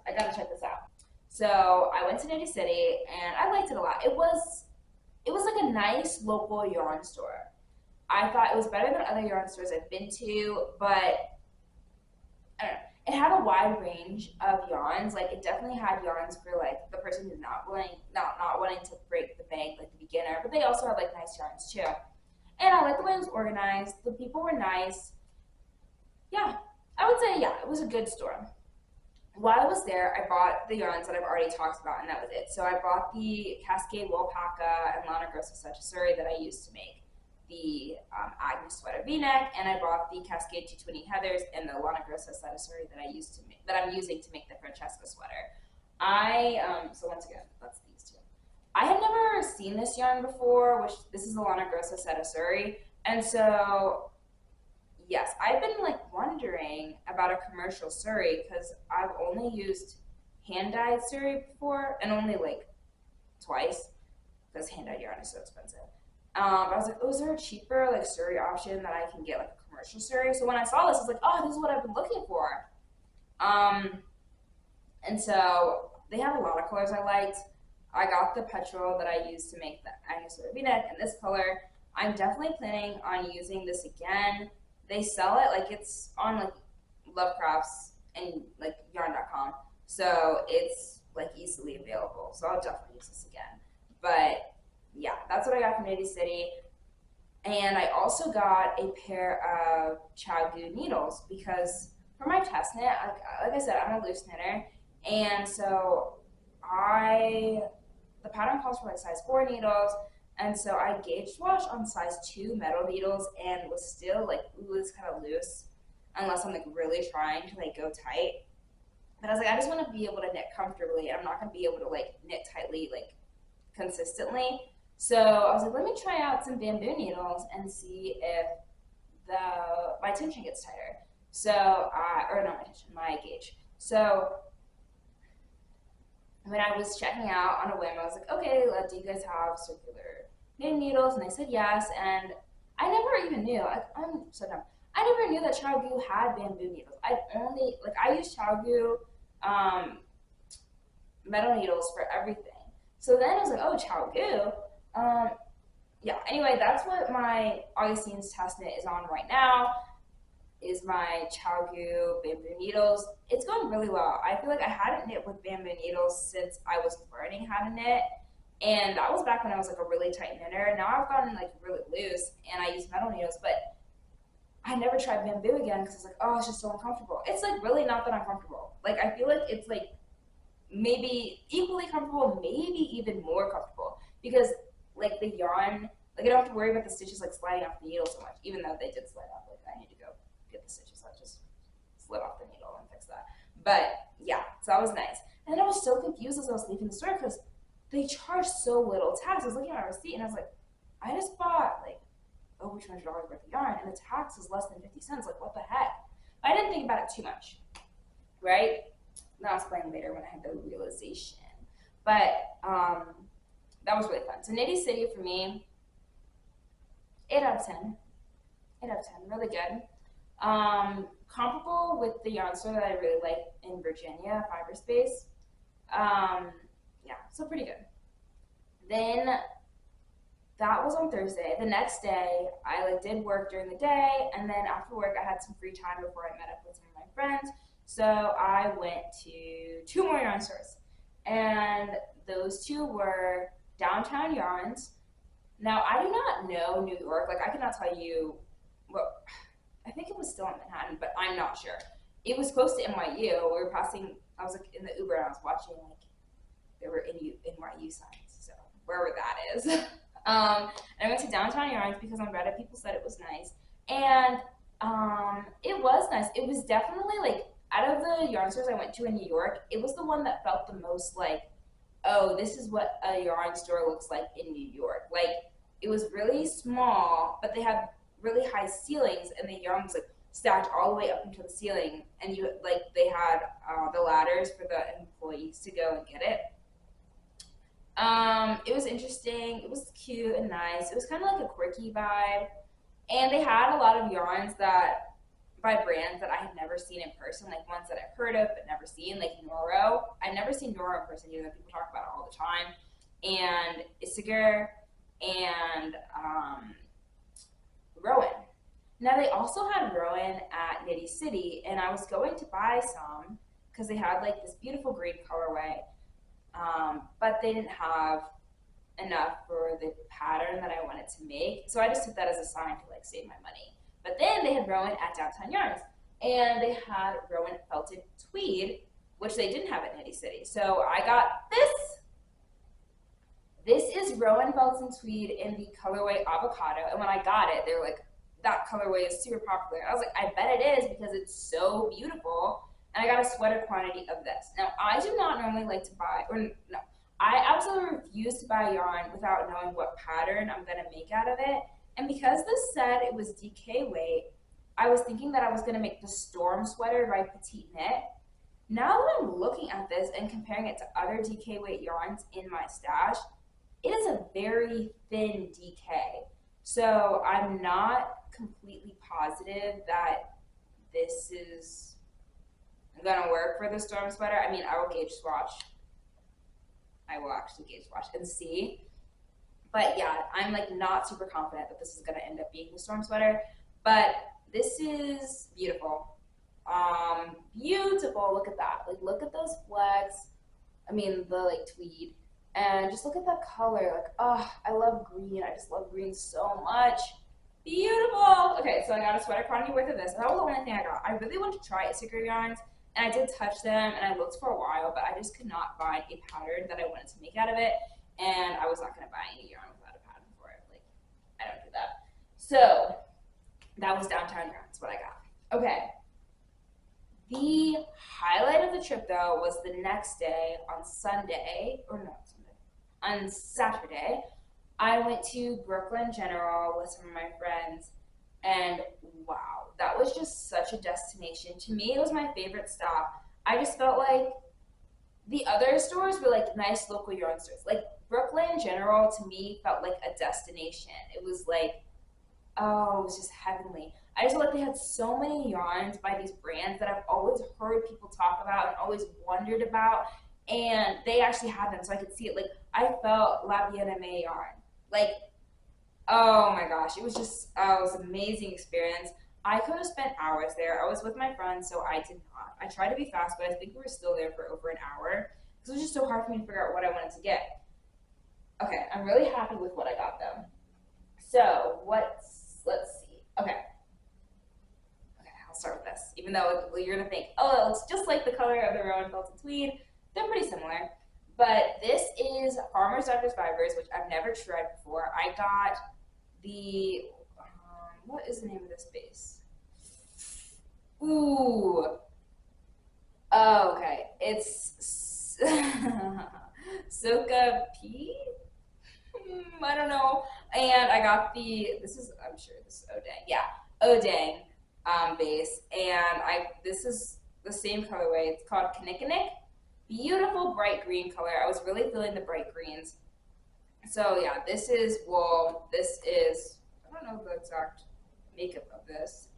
I gotta check this out. So I went to Knitty City and I liked it a lot. It was like a nice local yarn store. I thought it was better than other yarn stores I've been to, but I don't know. It had a wide range of yarns. Like, it definitely had yarns for like the person who's not wanting to break the bank, like the beginner, but they also had like nice yarns too. And I liked the way it was organized. The people were nice. Yeah, I would say, yeah, it was a good store. While I was there, I bought the yarns that I've already talked about, and that was it. So I bought the Cascade Wolpaca and Lana Grossa Sagittari that I used to make the Agnes sweater V-neck, and I bought the Cascade 220 Heathers and the Lana Grossa Sagittari that I'm using to make the Francesca sweater. So once again, that's these two. I had never seen this yarn before, which this is the Lana Grossa Sagittari, and so yes, I've been like wondering about a commercial suri because I've only used hand-dyed suri before, and only like twice because hand-dyed yarn is so expensive. But I was like, oh, is there a cheaper like suri option that I can get, like a commercial suri? So when I saw this, I was like, oh, this is what I've been looking for. And so they have a lot of colors I liked. I got the petrol that I used to make the Agnes sweater V-neck in this color. I'm definitely planning on using this again. They sell it like it's on like Lovecrafts and like yarn.com, so it's like easily available. So I'll definitely use this again. But yeah, that's what I got from Knitty City. And I also got a pair of ChowGoo needles because for my test knit, like I said, I'm a loose knitter, and so the pattern calls for like size 4 needles. And so I gauge wash on size 2 metal needles and was still like, ooh, it's kind of loose unless I'm like really trying to like go tight. But I was like, I just want to be able to knit comfortably, and I'm not going to be able to like knit tightly like consistently. So I was like, let me try out some bamboo needles and see if my tension gets tighter. So or not my tension, my gauge. So when I was checking out on a whim, I was like, okay, do you guys have circular knitting needles? And they said yes, and I never even knew, I'm so dumb, I never knew that ChowGoo had bamboo needles. I use ChowGoo metal needles for everything. So then I was like, oh, ChowGoo. Yeah, anyway, that's what my Augustins test knit is on right now, is my ChowGoo bamboo needles. It's going really well. I feel like I hadn't knit with bamboo needles since I was learning how to knit, and that was back when I was like a really tight knitter. Now I've gotten like really loose and I use metal needles, but I never tried bamboo again because it's like, oh, it's just so uncomfortable. It's like really not that uncomfortable. Like I feel like it's like maybe equally comfortable, maybe even more comfortable, because like the yarn, like I don't have to worry about the stitches like sliding off the needle so much, even though they did slide off. Like I need to go get the stitches that just slid off the needle and fix that. But yeah, so that was nice. And I was so confused as I was leaving the store because they charge so little tax. I was looking at my receipt and I was like, I just bought like over $200 worth of yarn and the tax is less than 50 cents. Like what the heck? I didn't think about it too much, right? Now I'll explain later when I had the realization. But that was really fun. So Knitty City for me, 8 out of 10. 8 out of 10, really good. Comparable with the yarn store that I really like in Virginia, Fiber Space. Yeah, so pretty good. Then that was on Thursday. The next day, I like did work during the day, and then after work, I had some free time before I met up with some of my friends. So I went to 2 more yarn stores, and those 2 were Downtown Yarns. Now, I do not know New York. Like, I cannot tell you what, I think it was still in Manhattan, but I'm not sure. It was close to NYU. We were passing, I was like in the Uber and I was watching, like, there were NYU signs, so wherever that is. And I went to Downtown Yarns because on Reddit people said it was nice. And it was nice. It was definitely like, out of the yarn stores I went to in New York, it was the one that felt the most like, oh, this is what a yarn store looks like in New York. Like, it was really small, but they had really high ceilings, and the yarn was like stacked all the way up into the ceiling, and you like they had the ladders for the employees to go and get it. It was interesting. It was cute and nice. It was kind of like a quirky vibe, and they had a lot of yarns that by brands that I had never seen in person, like ones that I've heard of but never seen, like Noro. I've never seen Noro in person, even though people talk about it all the time, and Issachar and Rowan. Now they also had Rowan at Knitty City, and I was going to buy some because they had like this beautiful green colorway, but they didn't have enough for the pattern that I wanted to make, so I just took that as a sign to like save my money. But then they had Rowan at Downtown Yarns. and they had Rowan felted tweed, which they didn't have at Knitty City. So I got this. This is Rowan felted tweed in the colorway avocado, and when I got it, they were like, that colorway is super popular. I was like, I bet it is because it's so beautiful. And I got a sweater quantity of this. Now, I do not normally like to buy, or no, I absolutely refuse to buy yarn without knowing what pattern I'm going to make out of it. And because this said it was DK weight, I was thinking that I was going to make the Storm sweater by PetiteKnit. Now that I'm looking at this and comparing it to other DK weight yarns in my stash, it is a very thin DK. So I'm not completely positive that this is going to work for the Storm sweater. I mean, I will gauge swatch. I will actually gauge swatch and see. But yeah, I'm like not super confident that this is going to end up being the Storm sweater. But this is beautiful. Beautiful. Look at that. Like, look at those flecks. I mean, the like tweed. And just look at that color. Like, oh, I love green. I just love green so much. Beautiful. Okay, so I got a sweater quantity worth of this. And that was the only thing I got. I really wanted to try Issachar yarns. And I did touch them, and I looked for a while, but I just could not find a pattern that I wanted to make out of it. And I was not going to buy any yarn without a pattern for it. Like, I don't do that. So that was Downtown Yarns, what I got. Okay. The highlight of the trip, though, was the next day on Sunday, or no, Sunday, on Saturday. I went to Brooklyn General with some of my friends, and wow, that was just such a destination. To me, it was my favorite stop. I just felt like the other stores were like nice local yarn stores. Like Brooklyn General, to me, felt like a destination. It was like, oh, it was just heavenly. I just felt like they had so many yarns by these brands that I've always heard people talk about and always wondered about, and they actually had them, so I could see it. Like, I felt La Bien-Aimée yarn. Like, oh my gosh, it was just, it was an amazing experience. I could have spent hours there. I was with my friends, so I did not. I tried to be fast, but I think we were still there for over an hour because it was just so hard for me to figure out what I wanted to get. Okay, I'm really happy with what I got though. So let's see. Okay, I'll start with this. Even though you're gonna think, oh, it looks just like the color of the Rowan felted tweed. They're pretty similar. But this is Farmer's Doctor's Fibers, which I've never tried before. I got the, what is the name of this base? Ooh. Oh, okay. It's Soka P? I don't know. And I got the, I'm sure this is Odang. Yeah, Odang base. And this is the same colorway. It's called Knitwear. Beautiful bright green color. I was really feeling the bright greens. So yeah, this is wool. This is, I don't know the exact makeup of this.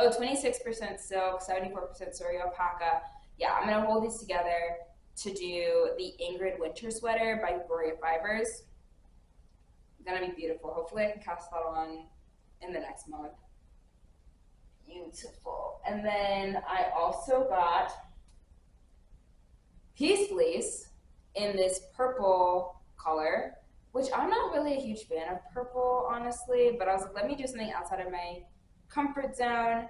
Oh, 26% silk, 74% Suri alpaca. Yeah, I'm gonna hold these together to do the Ingrid Winter Sweater by Gloria Fibers. It's gonna be beautiful. Hopefully I can cast that on in the next month. Beautiful. And then I also got Peace Fleece in this purple color, which I'm not really a huge fan of purple, honestly, but I was like, let me do something outside of my comfort zone.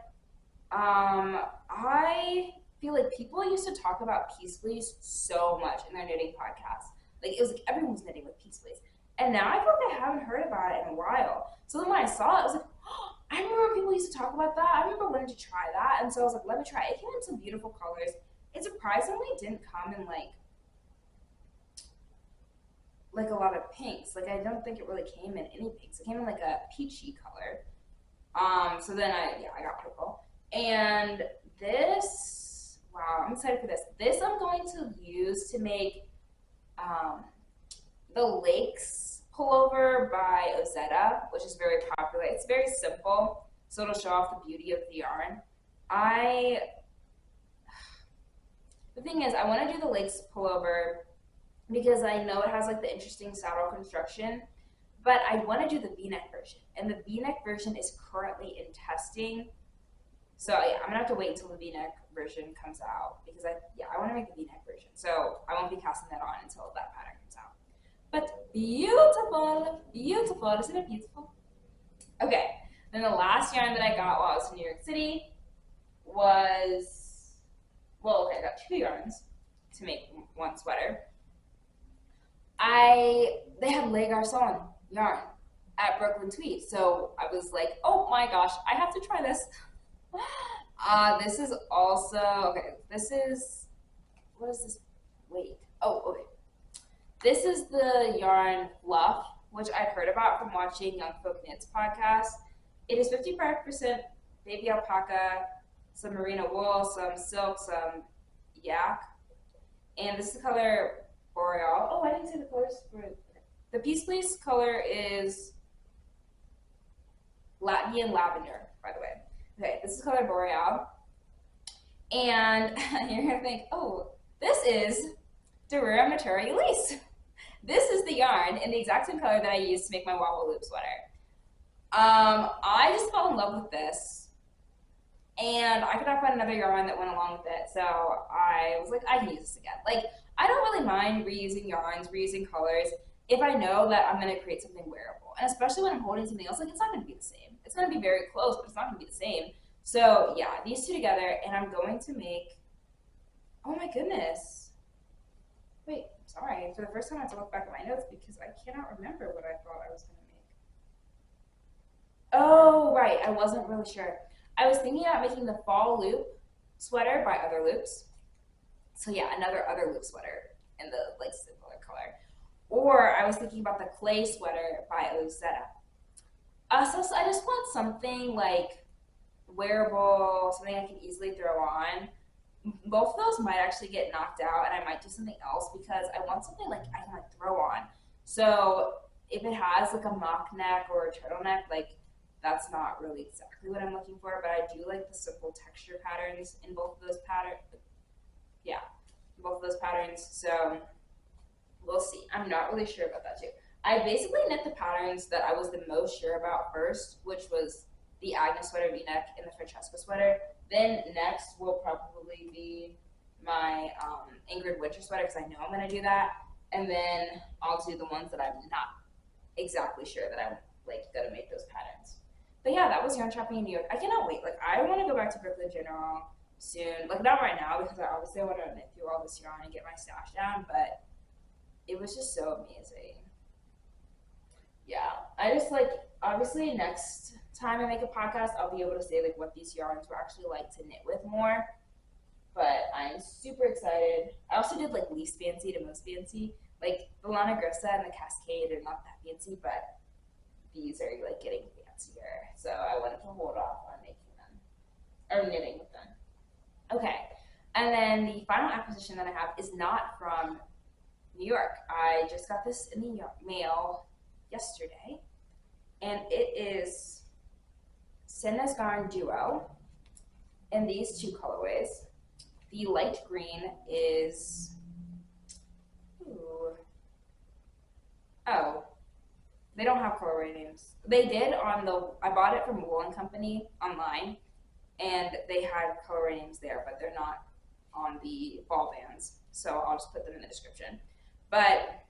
I feel like people used to talk about Peace Fleece so much in their knitting podcasts. Like, it was like everyone was knitting with Peace Fleece. And now I feel like I haven't heard about it in a while. So then when I saw it, I was like, oh, I remember people used to talk about that. I remember wanting to try that. And so I was like, let me try it. It came in some beautiful colors. It surprisingly didn't come in like a lot of pinks. Like, I don't think it really came in any pinks. It came in like a peachy color. So then I got purple. And this, wow, I'm excited for this. This I'm going to use to make the Lakes pullover by Ozetta, which is very popular. It's very simple, so it'll show off the beauty of the yarn. The thing is, I want to do the Lakes pullover because I know it has like the interesting saddle construction, but I want to do the V-neck version, and the V-neck version is currently in testing. So yeah, I'm gonna have to wait until the V-neck version comes out because I want to make the V-neck version. So I won't be casting that on until that pattern comes out. But beautiful, beautiful, isn't it beautiful? Okay, Then the last yarn that I got while I was in New York City was, well, okay, I got 2 yarns to make 1 sweater. They had Le Garçon yarn at Brooklyn Tweed, so I was like, oh my gosh, I have to try this. This is also, okay, this is, what is this? Wait, oh, okay. This is the yarn Fluff, which I've heard about from watching Young Folk Knits podcast. It is 55% baby alpaca, some merino wool, some silk, some yak. And this is the color Boreal. Oh, I didn't say the colors for it. The Peace Please color is Latvian lavender, by the way. Okay, this is color Boreal. And you're gonna think, oh, this is Rerum Natura Ulysse. This is the yarn in the exact same color that I used to make my Waffle loop sweater. I just fell in love with this, and I could not find another yarn that went along with it, so I was like, I can use this again. Like, I don't really mind reusing yarns, reusing colors, if I know that I'm going to create something wearable. And especially when I'm holding something else, like, it's not going to be the same. It's going to be very close, but it's not going to be the same. So, yeah, these 2 together, and I'm going to make, oh my goodness. Wait, sorry. For the first time I have to look back at my notes because I cannot remember what I thought I was going to make. Oh, right. I wasn't really sure. I was thinking about making the fall loop sweater by Other Loops. So yeah, another Other Loop sweater in the like similar color. Or I was thinking about the clay sweater by Ulysse. So I just want something like wearable, something I can easily throw on. Both of those might actually get knocked out, and I might do something else because I want something like I can like throw on. So if it has like a mock neck or a turtleneck, like that's not really exactly what I'm looking for, but I do like the simple texture patterns in both of those patterns. Yeah, both of those patterns. So we'll see. I'm not really sure about that too. I basically knit the patterns that I was the most sure about first, which was the Agnes sweater V-neck and the Francesca sweater. Then next will probably be my Ingrid winter sweater because I know I'm going to do that. And then I'll do the ones that I'm not exactly sure that I'm like going to make those patterns. But yeah, that was yarn shopping in New York. I cannot wait. Like, I want to go back to Brooklyn General soon. Like, not right now because I obviously want to knit through all this yarn and get my stash down, but it was just so amazing. Yeah, I just like, obviously next time I make a podcast, I'll be able to say like what these yarns were actually like to knit with more. But I'm super excited. I also did like least fancy to most fancy. Like the Lana Grissa and the Cascade are not that fancy, but these are like getting fancier. So I wanted to hold off on making them, or knitting with them. Okay, and then the final acquisition that I have is not from New York. I just got this in the mail yesterday, and it is Senna's Garn Duo in these 2 colorways. The light green is, oh, they don't have colorway names. They did on the, I bought it from Wool & Company online, and they had colorway names there, but they're not on the ball bands, so I'll just put them in the description. But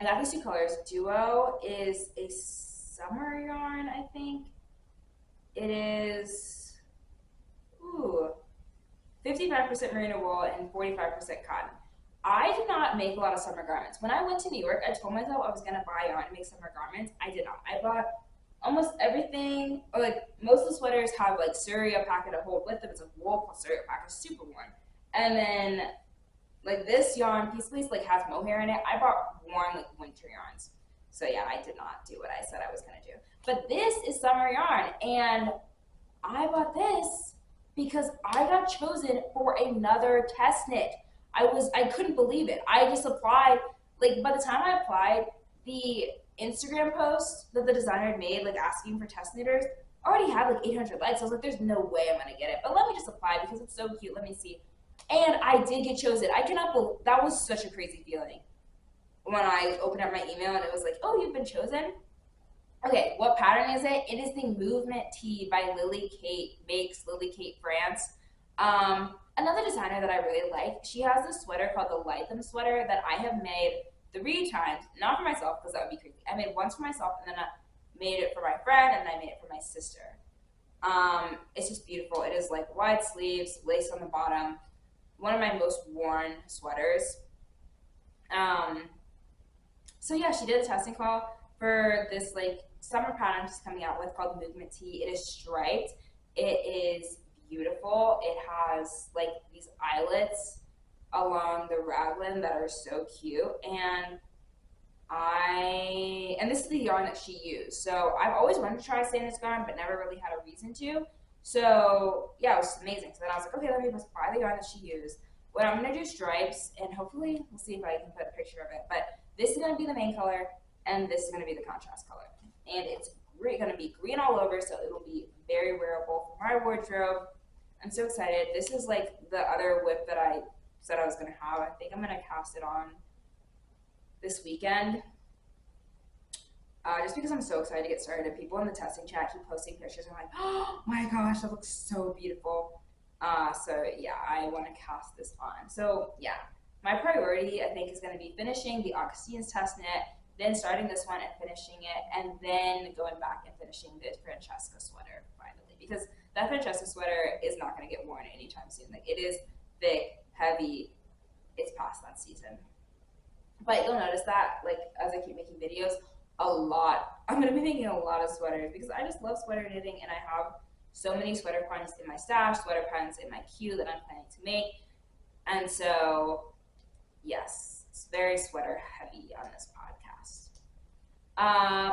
I got these 2 colors. Duo is a summer yarn, I think. It is 55% merino wool and 45% cotton. I did not make a lot of summer garments. When I went to New York, I told myself I was going to buy yarn and make summer garments. I did not. I bought almost everything, or like most of the sweaters have like suri alpaca to hold with them. It's a wool plus suri alpaca, super warm. And then like this yarn, Peace Please, like has mohair in it. I bought warm like winter yarns. So yeah, I did not do what I said I was going to do. But this is summer yarn, and I bought this because I got chosen for another test knit. I couldn't believe it. I just applied, like by the time I applied, the Instagram post that the designer had made, like asking for test knitters, already had like 800 likes. I was like, there's no way I'm gonna get it, but let me just apply because it's so cute. Let me see. And I did get chosen. I cannot believe, that was such a crazy feeling when I opened up my email and it was like, oh, you've been chosen. Okay, what pattern is it? It is the Movement Tee by Lily Kate, makes Lily Kate France. Another designer that I really like, she has this sweater called the Lytham sweater that I have made 3 times, not for myself because that would be crazy. I made once for myself and then made it for my friend, and I made it for my sister. It's just beautiful. It is like wide sleeves, lace on the bottom. One of my most worn sweaters. So yeah, she did a testing call for this like summer pattern she's coming out with called Movement Tee. It is striped. It is beautiful. It has like these eyelets along the raglan that are so cute, and this is the yarn that she used. So I've always wanted to try to stay in this yarn, but never really had a reason to. So yeah, it was amazing. So then I was like, okay, let me just buy the yarn that she used. What I'm gonna do stripes, and hopefully we'll see if I can put a picture of it. But this is gonna be the main color, and this is gonna be the contrast color, and it's gonna be green all over, so it'll be very wearable for my wardrobe. I'm so excited. This is like the other whip that I said I was gonna have. I think I'm gonna cast it on this weekend, just because I'm so excited to get started. People in the testing chat keep posting pictures and I'm like, oh my gosh, that looks so beautiful. So yeah, I want to cast this on. So yeah, my priority I think is going to be finishing the Augustins test knit, then starting this one and finishing it, and then going back and finishing the Francesca sweater finally, because that Francesca sweater is not going to get worn anytime soon. Like, it is thick, heavy. It's past that season. But you'll notice that, like, as I keep making videos, I'm going to be making a lot of sweaters because I just love sweater knitting, and I have so many sweater patterns in my stash, sweater patterns in my queue that I'm planning to make. And so, yes, it's very sweater heavy on this podcast.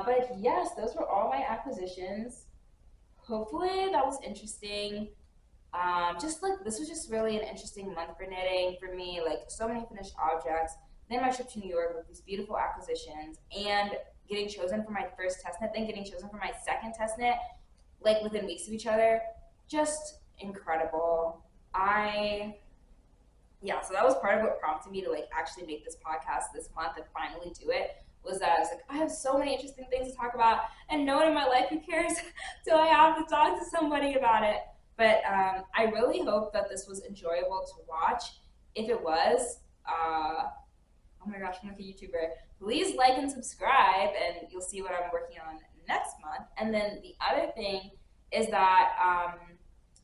But yes, those were all my acquisitions. Hopefully that was interesting. Just like, this was just really an interesting month for knitting for me, like so many finished objects. Then my trip to New York with these beautiful acquisitions, and getting chosen for my first test knit, then getting chosen for my second test knit, like within weeks of each other. Just incredible. So that was part of what prompted me to like actually make this podcast this month and finally do it, was that I was like, I have so many interesting things to talk about, and no one in my life who cares till I have to talk to somebody about it. But I really hope that this was enjoyable to watch. If it was, oh my gosh, I'm like a YouTuber. Please like and subscribe, and you'll see what I'm working on next month. And then the other thing is that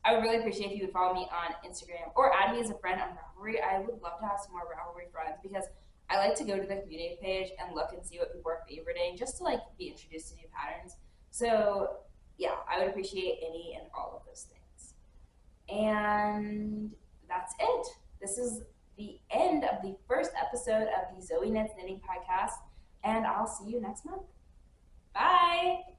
I would really appreciate if you would follow me on Instagram or add me as a friend on Ravelry. I would love to have some more Ravelry friends, because I like to go to the community page and look and see what people are favoriting, just to like be introduced to new patterns. So yeah, I would appreciate any and all of those things. And that's it. This is the end of the first episode of the Zoë Knitz Knitting Podcast, and I'll see you next month. Bye!